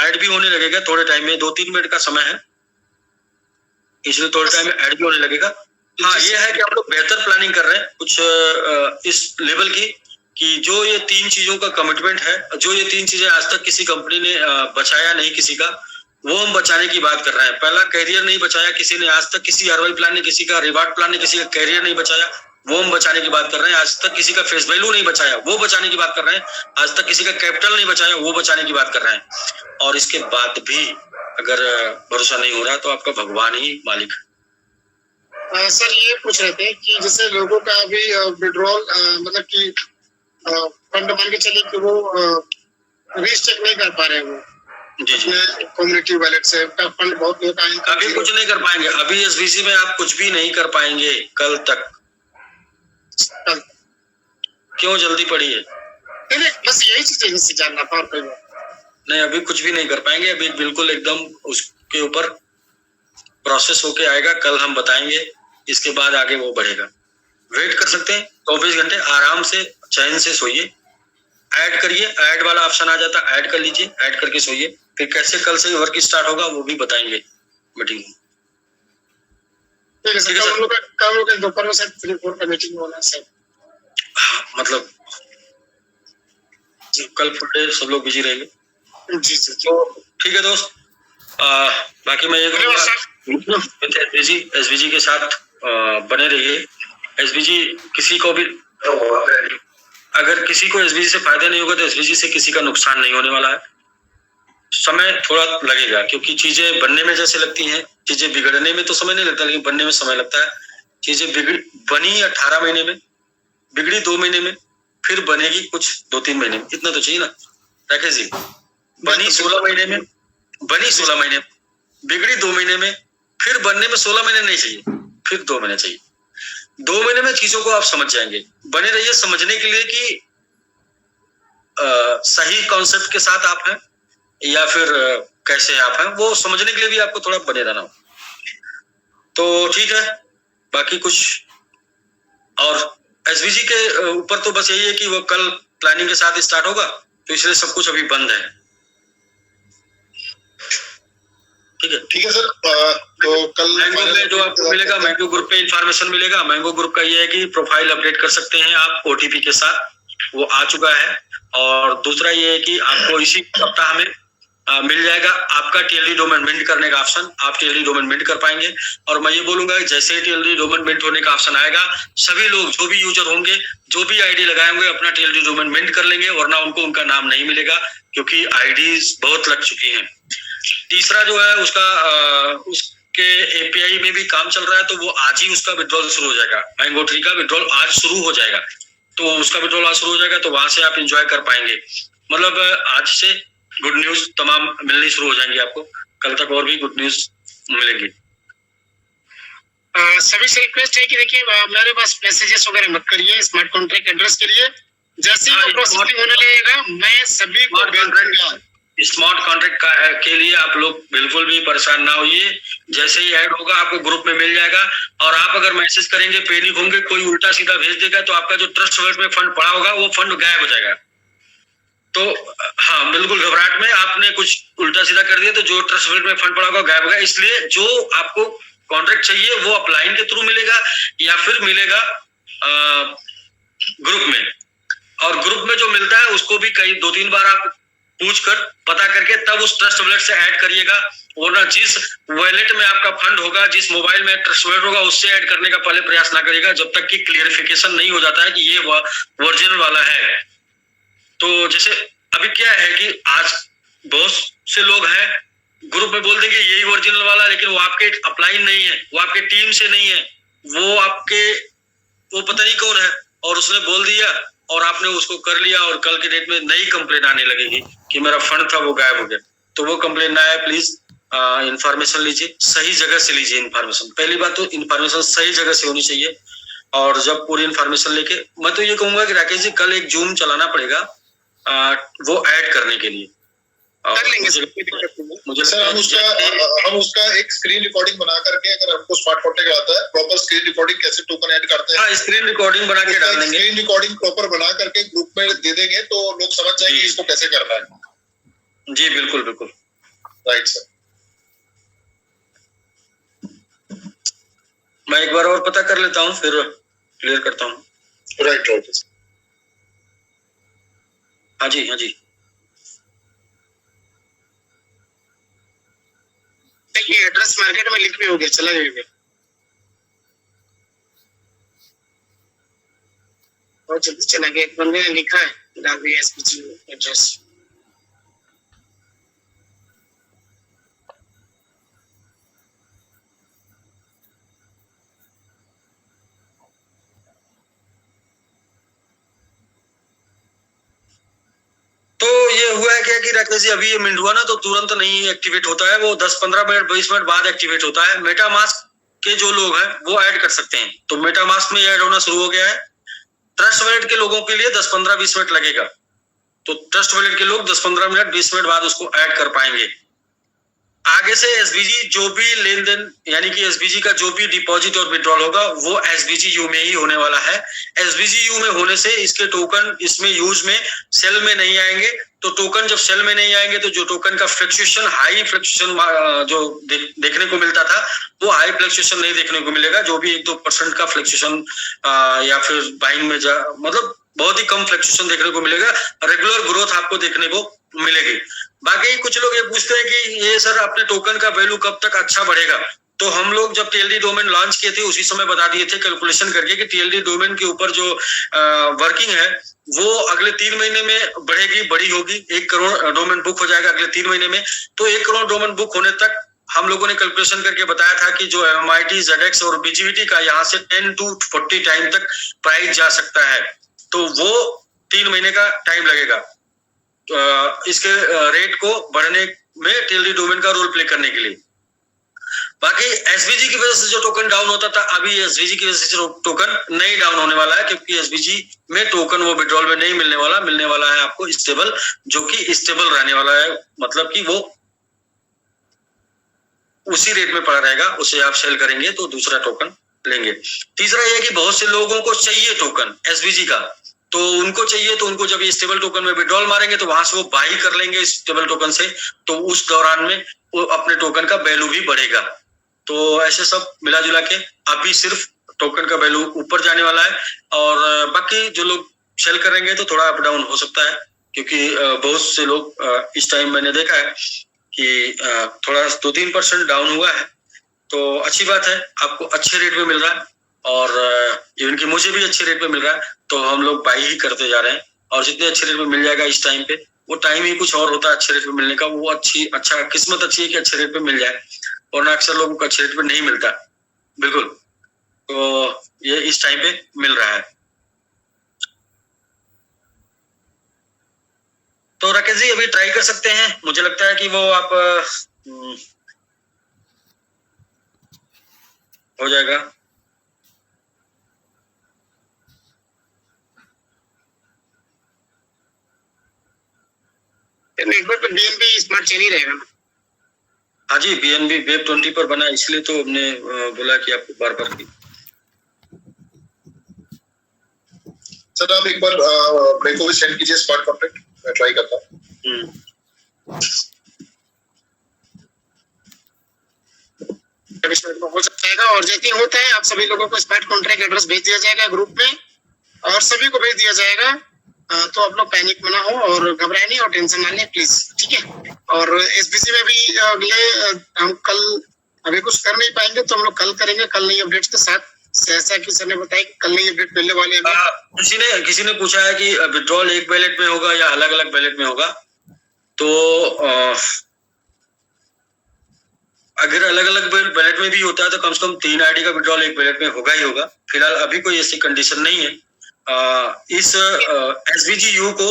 ऐड भी होने लगेगा थोड़े टाइम में, 2-3 मिनट का समय है, इसलिए थोड़े टाइम में ऐड भी होने लगेगा। हाँ ये है कि आप लोग बेहतर प्लानिंग कर रहे हैं कुछ इस लेवल की, कि जो ये 3 चीजों का कमिटमेंट है, जो ये 3 चीजें आज तक किसी कंपनी ने बचाया नहीं किसी का, वो हम बचाने की बात कर रहे हैं। पहला कैरियर नहीं बचाया किसी ने आज तक, किसी आरवाई प्लान ने, किसी का रिवार्ड प्लान ने किसी का कैरियर नहीं बचाया, वो हम बचाने की बात कर रहे हैं। आज तक किसी का फेस वैल्यू नहीं बचाया, वो बचाने की बात कर रहे हैं। आज तक किसी का कैपिटल नहीं बचाया, वो बचाने की बात कर रहे हैं। और इसके बाद भी अगर भरोसा नहीं हो रहा तो आपका भगवान ही मालिक है। सर ये पूछ रहे थे कि जैसे लोगों का अभी विड्रॉल मतलब कि फंड मान के चलिए कि वो रीचेक नहीं कर पा रहे हैं, वो अपने कम्युनिटी वॉलेट से फंड बहुत लोग अभी कुछ नहीं कर पाएंगे। अभी एसबीसी में आप कुछ भी नहीं कर पाएंगे कल तक। क्यों जल्दी पड़ी है? नहीं बस यही चीज जानना था, और कोई नहीं अभी कुछ भी नहीं कर पाएंगे। अभी बिल्कुल एकदम उसके ऊपर प्रोसेस होके आएगा, कल हम बताएंगे, इसके बाद आगे वो बढ़ेगा। वेट कर सकते हैं 24 घंटे, आराम से चैन से सोइए, ऐड करिए, ऐड वाला ऑप्शन आ जाता है, ऐड कर लीजिए, ऐड करके सोइए। फिर कैसे कल से वर्क स्टार्ट होगा वो भी बताएंगे मीटिंग में। दोपहर में शायद 3-4 का मीटिंग होना है सर। मतलब कल फुल डे सब लोग बिजी रहेंगे। जी जी तो ठीक है दोस्त, बाकी मैं ये कहूँगा एसबीजी के साथ बने रहिए। एसबीजी किसी को भी, अगर किसी को एसबीजी से फायदा नहीं होगा तो एसबीजी से किसी का नुकसान नहीं होने वाला है। समय थोड़ा लगेगा क्योंकि चीजें बनने में जैसे लगती हैं, चीजें बिगड़ने में तो समय नहीं लगता, लेकिन बनने में समय लगता है। चीजें बनी 18 महीने में, बिगड़ी 2 महीने में, फिर बनेगी कुछ 2-3 महीने में, इतना तो चाहिए ना राकेश जी। बनी 16 महीने में, बिगड़ी 2 महीने में, फिर बनने में 16 महीने नहीं चाहिए, फिर 2 महीने चाहिए। 2 महीने में चीजों को आप समझ जाएंगे। बने रहिए समझने के लिए कि सही कॉन्सेप्ट के साथ आप हैं या फिर कैसे आप हैं, वो समझने के लिए भी आपको थोड़ा बने रहना हो। तो ठीक है, बाकी कुछ और एसबीजी के ऊपर तो बस यही है कि वो कल प्लानिंग के साथ स्टार्ट होगा, तो इसलिए सब कुछ अभी बंद है। ठीक है सर। तो कल मैंगो में जो आपको मिलेगा, मैंगो ग्रुप पे इंफॉर्मेशन मिलेगा। मैंगो ग्रुप का ये है कि प्रोफाइल अपडेट कर सकते हैं आप ओटीपी के साथ, वो आ चुका है। और दूसरा ये है कि आपको इसी सप्ताह में मिल जाएगा आपका टीएलडी डोमेन मिंट करने का ऑप्शन। आप टीएलडी डोमेन मिंट कर पाएंगे। और मैं ये बोलूंगा कि जैसे ही टीएलडी डोमेन मिंट होने का ऑप्शन आएगा, सभी लोग जो भी यूजर होंगे, जो भी आईडी लगाए होंगे, अपना टीएलडी डोमेन मिंट कर लेंगे, वरना उनको उनका नाम नहीं मिलेगा क्योंकि आईडीज बहुत लग चुकी हैं। तीसरा जो है उसके एपीआई में भी काम चल रहा है, तो वो आज ही उसका विड्रॉल शुरू हो जाएगा। मैंगो ट्री का विड्रॉल आज शुरू हो जाएगा, तो उसका विड्रॉल आज शुरू हो जाएगा, तो वहां से आप एंजॉय कर पाएंगे। मतलब आज से गुड न्यूज तमाम मिलनी शुरू हो जाएंगी आपको। कल तक और भी गुड न्यूज मिलेगी। सभी से रिक्वेस्ट है कि देखिए मेरे पास मैसेजेस वगैरह मत करिए स्मार्ट कॉन्ट्रैक्ट एड्रेस के लिए। जैसे ही प्रोसेसिंग होने लगेगा मैं सभी को भेज दूंगा। स्मार्ट कॉन्ट्रैक्ट के लिए आप लोग बिल्कुल भी परेशान ना होइए। जैसे ही ऐड होगा आपको ग्रुप में मिल जाएगा। और आप अगर मैसेज करेंगे, पैनिक होंगे, कोई उल्टा सीधा भेज देगा, तो आपका जो ट्रस्ट वॉलेट में फंड पड़ा होगा वो फंड गायब हो जाएगा। तो हाँ बिल्कुल, घबराहट में आपने कुछ उल्टा सीधा कर दिया तो जो ट्रस्ट वॉलेट में फंड पड़ा होगा गायब होगा। इसलिए जो आपको कॉन्ट्रैक्ट चाहिए वो अपलाइन के थ्रू मिलेगा या फिर मिलेगा ग्रुप में। और ग्रुप में जो मिलता है उसको भी कई 2-3 बार आप पूछ कर पता करके तब उस ट्रस्ट वॉलेट से ऐड करिएगा। वरना जिस वॉलेट में आपका फंड होगा, जिस मोबाइल में ट्रस्ट वॉलेट होगा, उससे ऐड करने का पहले प्रयास ना करिएगा जब तक कि क्लियरिफिकेशन नहीं हो जाता है कि ये ओरिजिनल वाला है। तो जैसे अभी क्या है कि आज बहुत से लोग हैं ग्रुप में बोल देंगे यही ओरिजिनल वाला, लेकिन वो आपके अपलाइन नहीं है, वो आपके टीम से नहीं है, वो पता नहीं कौन है और उसने बोल दिया और आपने उसको कर लिया और कल के डेट में नई कंप्लेन आने लगेगी कि मेरा फंड था वो गायब हो गया। तो वो कंप्लेन ना आए, प्लीज इंफॉर्मेशन लीजिए, सही जगह से लीजिए इंफॉर्मेशन। पहली बात तो इंफॉर्मेशन सही जगह से होनी चाहिए। और जब पूरी इंफॉर्मेशन लेके, मैं तो ये कहूंगा कि राकेश जी कल एक जूम चलाना पड़ेगा वो ऐड करने के लिए। कर लेंगे मुझे सर हम उसका एक स्क्रीन रिकॉर्डिंग बना करके, अगर हमको स्मार्ट कॉन्ट्रैक्ट आता है, प्रॉपर स्क्रीन रिकॉर्डिंग कैसे टोकन ऐड करते हैं, हाँ स्क्रीन रिकॉर्डिंग बना के डाल देंगे। स्क्रीन रिकॉर्डिंग प्रॉपर बना करके ग्रुप में दे देंगे तो लोग समझ जाएंगे इसको कैसे करना है। जी बिल्कुल बिल्कुल, राइट सर। मैं एक बार और पता कर लेता हूँ फिर क्लियर करता हूँ। राइट। हाँ जी देखिए एड्रेस मार्केट में लिख भी हो गया, चला जाएगा बहुत जल्दी चला गया। एक बंदे ने लिखा है डाल दिया एसपीजी एड्रेस। तो ये हुआ है क्या कि राकेश जी अभी ये मिंट हुआ ना तो तुरंत नहीं एक्टिवेट होता है, वो 10-15 मिनट 20 मिनट बाद एक्टिवेट होता है। मेटामास्क के जो लोग हैं वो ऐड कर सकते हैं, तो मेटामास्क में ऐड होना शुरू हो गया है। ट्रस्ट वॉलेट के लोगों के लिए 10-15-20 मिनट लगेगा, तो ट्रस्ट वॉलेट के लोग 10-15 मिनट 20 मिनट बाद उसको ऐड कर पाएंगे। आगे से एसबीजी जो भी लेन देन यानी कि एसबीजी का जो भी डिपॉजिट और विड्रॉल होगा वो एसबीजी यू में ही होने वाला है। एसबीजी यू में होने से इसके टोकन इसमें यूज में सेल में नहीं आएंगे। तो टोकन जब सेल में नहीं आएंगे तो जो टोकन का फ्लक्चुएशन हाई फ्लक्चुएशन जो देखने को मिलता था वो हाई फ्लक्चुएशन नहीं देखने को मिलेगा। जो भी 1-2% का फ्लक्चुएशन या फिर बाइंग में मतलब बहुत ही कम फ्लक्चुएशन देखने को मिलेगा, रेगुलर ग्रोथ आपको देखने को मिलेगी। बाकी कुछ लोग ये पूछते हैं कि ये सर अपने टोकन का वैल्यू कब तक अच्छा बढ़ेगा, तो हम लोग जब टीएलडी डोमेन लॉन्च किए थे उसी समय बता दिए थे कैलकुलेशन करके कि टीएलडी डोमेन के ऊपर जो वर्किंग है वो अगले 3 महीने में बड़ी होगी। 1 करोड़ डोमेन बुक हो जाएगा अगले 3 महीने में। तो 1 करोड़ डोमेन बुक होने तक हम लोगों ने कैलकुलेशन करके बताया था कि जो MIT, ZX और BGVT का यहाँ से 10 to 40 टाइम तक प्राइस जा सकता है, तो वो 3 महीने का टाइम लगेगा इसके रेट को बढ़ने में टीएलडी डोमेन का रोल प्ले करने के लिए। बाकी एसबीजी की वजह से जो टोकन डाउन होता था, अभी एसबीजी की वजह से टोकन नहीं डाउन होने वाला है, क्योंकि एसबीजी में टोकन वो विड्रॉल में नहीं मिलने वाला है आपको स्टेबल, जो कि स्टेबल रहने वाला है, मतलब कि वो उसी रेट में पड़ा रहेगा। उसे आप सेल करेंगे तो दूसरा टोकन लेंगे। तीसरा यह कि बहुत से लोगों को चाहिए टोकन एसबीजी का, तो उनको जब ये स्टेबल टोकन में विड्रॉल मारेंगे तो वहां से वो बाई कर लेंगे स्टेबल टोकन से, तो उस दौरान में वो अपने टोकन का वैल्यू भी बढ़ेगा। तो ऐसे सब मिला जुला के अभी सिर्फ टोकन का वैल्यू ऊपर जाने वाला है, और बाकी जो लोग सेल करेंगे तो थोड़ा अप डाउन हो सकता है, क्योंकि बहुत से लोग इस टाइम मैंने देखा है कि थोड़ा 2-3% डाउन हुआ है। तो अच्छी बात है, आपको अच्छे रेट में मिल रहा है और इवन कि मुझे भी अच्छे रेट में मिल रहा है, तो हम लोग बाई ही करते जा रहे हैं। और जितने अच्छे रेट में मिल जाएगा इस टाइम पे, वो टाइम ही कुछ और होता है अच्छे रेट में मिलने का, वो अच्छा किस्मत अच्छी है कि अच्छे रेट पे मिल जाए, और ना अक्सर लोगों को अच्छे रेट पे नहीं मिलता। बिल्कुल, तो ये इस टाइम पे मिल रहा है। तो राकेश जी अभी ट्राई कर सकते हैं, मुझे लगता है कि वो आप हो जाएगा। नेटवर्क पे बीएनबी स्मार्ट चेन ही रहेगा। हाँ जी, बीएनबी वेब 20 पर बना, इसलिए तो हमने बोला कि आपको बार-बार की। सर आप एक बार मेरे को भी सेंड कीजिए स्मार्ट कॉन्ट्रैक्ट। मैं ट्राई करता हूँ। हो जाएगा, और जैसे ही होता है आप सभी लोगों को स्मार्ट कॉन्ट्रैक्ट एड्रेस भेज दिया जाएगा ग्रुप में, और सभी को भेज दिया जाएगा। तो आप लोग पैनिक में ना हो और घबराए नहीं और टेंशन ना लें प्लीज, ठीक है। और एसबीसी में भी अगले हम कल अभी कुछ कर नहीं पाएंगे, तो हम लोग कल करेंगे, कल नई अपडेट्स के साथ। जैसा कि सर ने बताया कि कल नई अपडेट मिलने वाले हैं। किसी ने पूछा है कि विड्रॉल एक बैलेट में होगा या अलग अलग बैलेट में होगा। तो अगर अलग अलग बैलेट में भी होता है तो कम से कम 3 आईडी का विड्रॉल एक बैलेट में होगा ही होगा। फिलहाल अभी कोई ऐसी कंडीशन नहीं है। इस SVGU को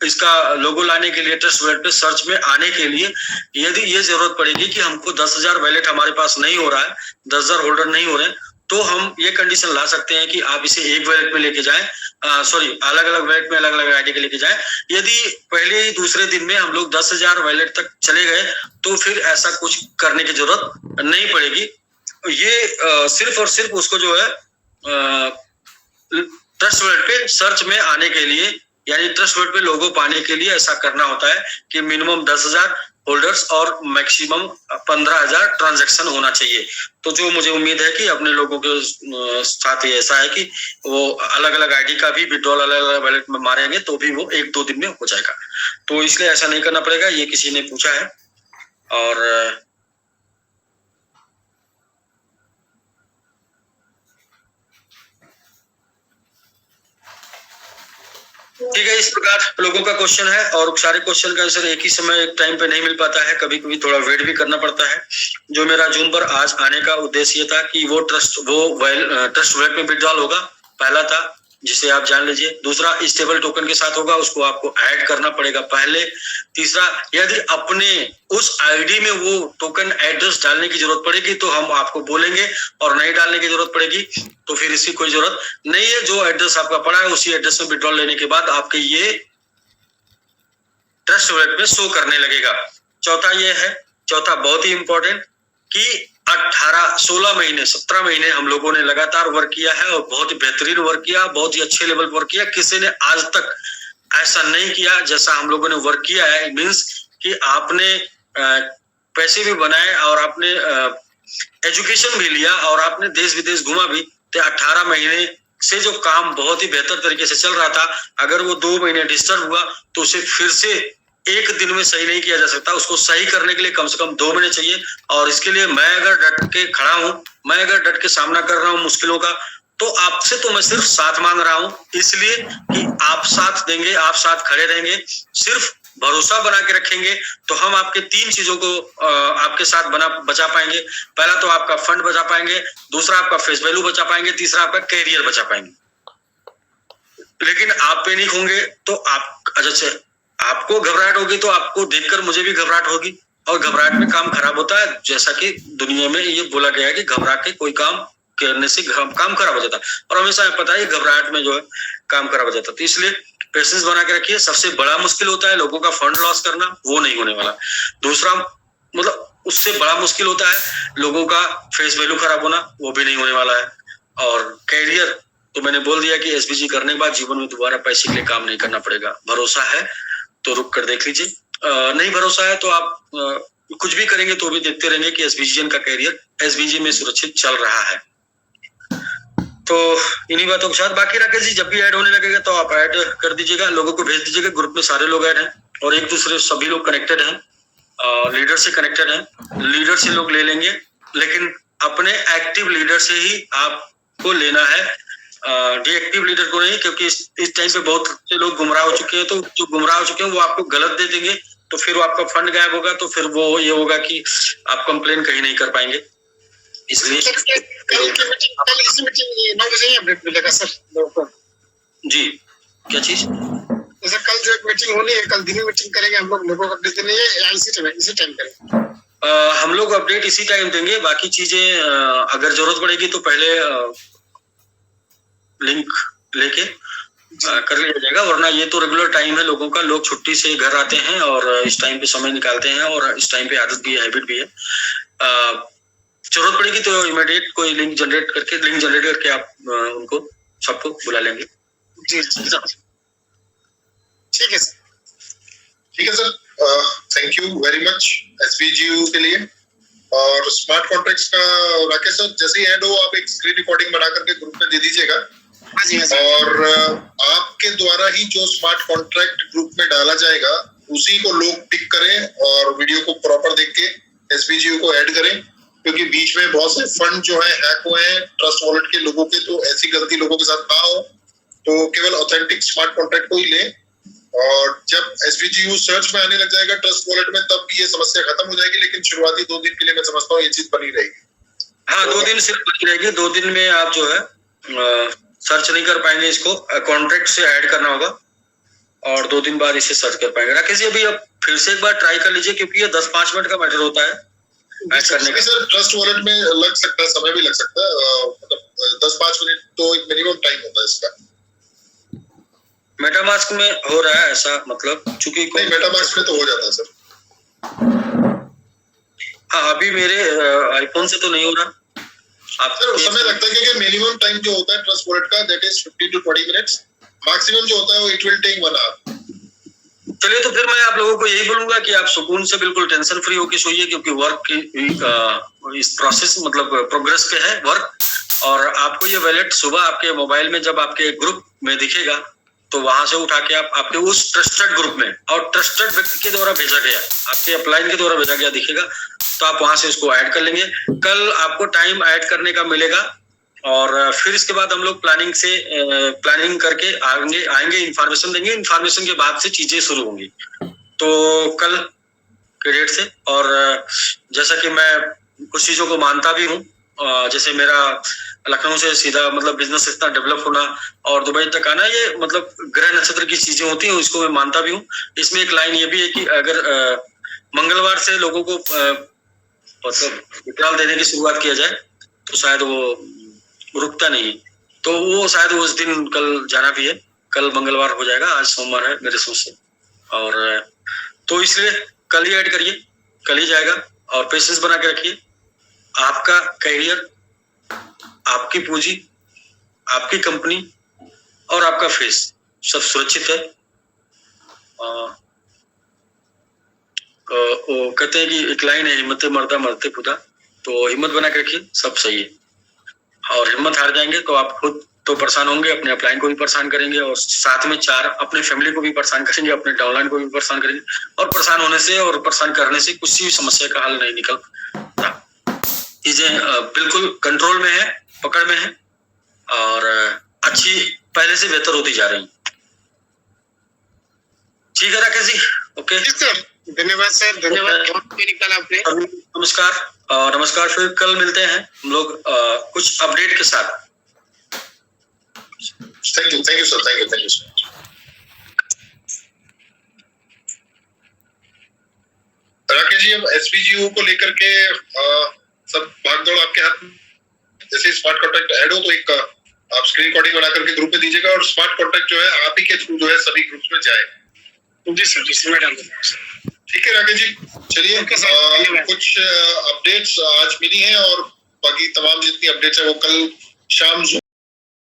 इसका लोगो लाने के लिए ट्रस्ट वॉलेट पे सर्च में आने के लिए यदि ये जरूरत पड़ेगी कि हमको 10,000 वैलेट हमारे पास नहीं हो रहा है, 10,000 होल्डर नहीं हो रहे हैं, तो हम ये कंडीशन ला सकते हैं कि आप इसे एक वैलेट में लेके जाएं, अलग अलग वैलेट में अलग अलग आईडी के लेके जाएं। यदि पहले ही दूसरे दिन में हम लोग 10,000 वैलेट तक चले गए तो फिर ऐसा कुछ करने की जरूरत नहीं पड़ेगी। ये सिर्फ और सिर्फ उसको जो है ट्रस्ट वॉलेट पे सर्च में आने के लिए, यानी ट्रस्ट वॉलेट पे लोगो पाने के लिए ऐसा करना होता है कि मिनिमम 10,000 होल्डर्स और मैक्सिमम 15,000 ट्रांजैक्शन होना चाहिए। तो जो मुझे उम्मीद है कि अपने लोगों के साथ ही ऐसा है कि वो अलग अलग आईडी का भी विड्रॉल अलग अलग वैलेट में मारेंगे तो भी वो 1-2 दिन में हो जाएगा। तो इसलिए ऐसा नहीं करना पड़ेगा, ये किसी ने पूछा है। और ठीक है, इस प्रकार लोगों का क्वेश्चन है और सारे क्वेश्चन का आंसर एक ही समय एक टाइम पे नहीं मिल पाता है, कभी कभी थोड़ा वेट भी करना पड़ता है। जो मेरा जून पर आज आने का उद्देश्य ये था कि वो ट्रस्ट वॉलेट में विड्रॉल होगा, पहला था, जिसे आप जान लीजिए। दूसरा स्टेबल टोकन के साथ होगा, उसको आपको ऐड करना पड़ेगा पहले। तीसरा, यदि अपने उस आईडी में वो टोकन एड्रेस डालने की जरूरत पड़ेगी तो हम आपको बोलेंगे, और नहीं डालने की जरूरत पड़ेगी तो फिर इसकी कोई जरूरत नहीं है। जो एड्रेस आपका पड़ा है उसी एड्रेस में विड्रॉल लेने के बाद आपके ये ट्रस्ट वॉलेट में शो करने लगेगा। चौथा बहुत ही इंपॉर्टेंट कि 16 महीने 17 महीने हम लोगों ने लगातार वर्क किया है और बहुत ही बेहतरीन वर्क किया, बहुत ही अच्छे लेवल पर वर्क किया। किसी ने आज तक ऐसा नहीं किया जैसा हम लोगों ने वर्क किया है। मींस कि आपने पैसे भी बनाए और आपने एजुकेशन भी लिया और आपने देश विदेश घुमा भी। तो 18 महीने से जो काम बहुत ही बेहतर तरीके से चल रहा था, अगर वो 2 महीने डिस्टर्ब हुआ तो उसे फिर से एक दिन में सही नहीं किया जा सकता। उसको सही करने के लिए कम से कम 2 महीने चाहिए। और इसके लिए मैं अगर डट के खड़ा हूं, मैं अगर डट के सामना कर रहा हूं मुश्किलों का, तो आपसे तो मैं सिर्फ साथ मांग रहा हूं, इसलिए कि आप साथ देंगे, आप साथ खड़े रहेंगे, सिर्फ भरोसा बना के रखेंगे तो हम आपके 3 चीजों को आपके साथ बचा पाएंगे। पहला तो आपका फंड बचा पाएंगे, दूसरा आपका फेस वैल्यू बचा पाएंगे, तीसरा आपका कैरियर बचा पाएंगे। लेकिन आप पैनिक होंगे तो आपको घबराहट होगी तो आपको देखकर मुझे भी घबराहट होगी, और घबराहट में काम खराब होता है। जैसा कि दुनिया में ये बोला गया है कि घबरा के कोई काम करने से काम खराब हो जाता है, और हमेशा पता है घबराहट में जो है काम खराब हो जाता है। तो इसलिए पेशेंस बना के रखिए। सबसे बड़ा मुश्किल होता है लोगों का फंड लॉस करना, वो नहीं होने वाला। दूसरा मतलब उससे बड़ा मुश्किल होता है लोगों का फेस वैल्यू खराब होना, वो भी नहीं होने वाला है। और कैरियर तो मैंने बोल दिया कि SVG करने के बाद जीवन में दोबारा पैसे के लिए काम नहीं करना पड़ेगा। भरोसा है तो रुक कर देख लीजिए, नहीं भरोसा है तो आप कुछ भी करेंगे तो भी देखते रहेंगे कि SVGN का कैरियर SVG में सुरक्षित चल रहा है। तो इन्हीं बातों के साथ बाकी राकेश जी, जब भी ऐड होने लगेगा तो आप ऐड कर दीजिएगा, लोगों को भेज दीजिएगा। ग्रुप में सारे लोग ऐड हैं और एक दूसरे सभी लोग कनेक्टेड हैं, लीडर से कनेक्टेड हैं। लीडर से लोग ले लेंगे, लेकिन अपने एक्टिव लीडर से ही आपको लेना है, डीएक्टिव लीडर को नहीं, क्योंकि इस टाइम पे बहुत से लोग गुमराह हो चुके हैं। तो जो गुमराह हो चुके हैं वो आपको गलत दे देंगे, तो फिर वो आपका फंड गायब होगा, तो फिर वो ये होगा कि आप कंप्लेन कहीं नहीं कर पाएंगे। इसलिए कल इसी मीटिंग 9 बजे ही अपडेट मिलेगा सर लोगों को। जी, क्या चीज? जैसे कल जो एक मीटिंग होनी है, कल दिन में मीटिंग करेंगे हम लोग, लोगों को अपडेट देने या इसी टाइम करेंगे? हम लोग अपडेट इसी टाइम देंगे। बाकी चीजें अगर जरूरत पड़ेगी तो पहले लिंक लेके कर लिया जाएगा, वरना ये तो रेगुलर टाइम है लोगों का। लोग छुट्टी से घर आते हैं और इस टाइम पे समय निकालते हैं, और इस टाइम पे आदत भी है, हैबिट भी है। जरूरत पड़ेगी तो इमीडिएट कोई लिंक जनरेट करके आप उनको सबको बुला लेंगे। जी ठीक है सर। ठीक है sir, thank you very much SVGU के लिए। और स्मार्ट कॉन्ट्रैक्ट्स का राकेश सर जैसे ही ऐड हो आप एक स्क्रीन रिकॉर्डिंग बना करके ग्रुप में दे दीजिएगा। हाँ जी, हाँ जी। और आपके द्वारा ही जो स्मार्ट कॉन्ट्रैक्ट ग्रुप में डाला जाएगा उसी को लोग टिक करें और वीडियो को प्रॉपर देख के SVGU को ऐड करें, क्योंकि बीच में बहुत से फंड जो है हैक हुए हैं ट्रस्ट वॉलेट के लोगों के, तो ऐसी गलती लोगों के साथ ना हो। तो केवल ऑथेंटिक स्मार्ट कॉन्ट्रैक्ट को ही लें, और जब SVGU सर्च में आने लग जाएगा ट्रस्ट वॉलेट में तब ये समस्या खत्म हो जाएगी, लेकिन शुरुआती 2 दिन के लिए मैं समझता हूँ ये चीज बनी रहेगी। हाँ, 2 दिन सिर्फ बनी रहेगी। 2 दिन में आप जो है सर्च नहीं कर पाएंगे, इसको कॉन्ट्रैक्ट से ऐड करना होगा और 2 दिन बाद इसे सर्च कर पाएंगे। राकेश जी अभी आप फिर से एक बार ट्राई कर लीजिए, क्योंकि ये 10-5 मिनट का मैटर होता है ऐड करने का। सर ट्रस्ट वॉलेट में लग सकता है, समय भी लग सकता है, मतलब 10-5 मिनट तो एक मिनिमम टाइम होता है इसका। मेटामास्क में हो रहा है ऐसा, मतलब चूंकि नहीं मेटामास्क में तो हो जाता है सर। हाँ, अभी मेरे आईफोन से तो नहीं हो रहा। आप सर समय लगता है क्योंकि मिनिमम टाइम जो होता है ट्रस्ट वॉलेट का that is 15 to 20 minutes, maximum जो होता है वो इट विल टेक 1 आवर। चलिए, तो फिर मैं आप लोगों को यही बोलूंगा कि आप सुकून से बिल्कुल टेंशन फ्री होकर सोइए, क्योंकि वर्क इस प्रोसेस मतलब प्रोग्रेस पे है वर्क। और आपको ये वैलेट सुबह आपके मोबाइल में जब आपके ग्रुप में दिखेगा तो वहां से उठा के आप आपके उस ट्रस्टेड ग्रुप में और ट्रस्टेड व्यक्ति के द्वारा भेजा गया, आपके अपलाइन के द्वारा भेजा गया दिखेगा, तो आप वहां से उसको ऐड कर लेंगे। कल आपको टाइम ऐड करने का मिलेगा और फिर इसके बाद हम लोग प्लानिंग करके आएंगे, इंफॉर्मेशन देंगे। इंफॉर्मेशन के बाद से चीजें शुरू होंगी, तो कल के डेट से। और जैसा कि मैं कुछ चीजों को मानता भी हूँ, जैसे मेरा लखनऊ से सीधा मतलब बिजनेस इतना डेवलप होना और दुबई तक आना, ये मतलब ग्रह नक्षत्र की चीजें होती हैं, उसको मैं मानता भी हूँ। इसमें एक लाइन ये भी है कि अगर मंगलवार से लोगों को मतलब विड्रॉल देने की शुरुआत किया जाए तो शायद वो रुकता नहीं, तो वो शायद उस दिन कल जाना भी है। कल मंगलवार हो जाएगा, आज सोमवार है मेरे सोच से, और तो इसलिए कल ही ऐड करिए, कल ही जाएगा। और पेशेंस बना के रखिए। आपका करियर, आपकी पूंजी, आपकी कंपनी और आपका फेस सब सुरक्षित है। वो कहते हैं कि एक लाइन है, हिम्मत मर्दा मरते खुदा, तो हिम्मत बना के रखिए, सब सही है। और हिम्मत हार जाएंगे तो आप खुद तो परेशान होंगे, अपने अपलाइन को भी परेशान करेंगे और साथ में 4 अपने फैमिली को भी परेशान करेंगे, अपने डाउनलाइन को भी परेशान करेंगे। और परेशान होने से और परेशान करने से किसी भी समस्या का हल नहीं निकलता। चीजें बिल्कुल कंट्रोल में है, पकड़ में है और अच्छी पहले से बेहतर होती जा रही। ठीक है राकेश जी, ओके सर, धन्यवाद सर, धन्यवाद। कल आपने नमस्कार। फिर कल मिलते हैं हम लोग कुछ अपडेट के साथ। Thank you sir, thank you sir. Rakesh ji, अब SVGU को लेकर के सब भागदौड़ आपके हाथ में। जैसे स्मार्ट कॉन्ट्रैक्ट ऐड हो तो एक आप स्क्रीन रिकॉर्डिंग बना करके ग्रुप में दीजिएगा, और स्मार्ट कॉन्ट्रैक्ट जो है आप ही के थ्रू जो है सभी ग्रुप्स में जाए। जी सर, मैं डाल दूंगा। ठीक है राकेश जी, चलिए कुछ अपडेट्स आज मिली हैं और बाकी तमाम जितनी अपडेट्स है वो कल शाम Zoom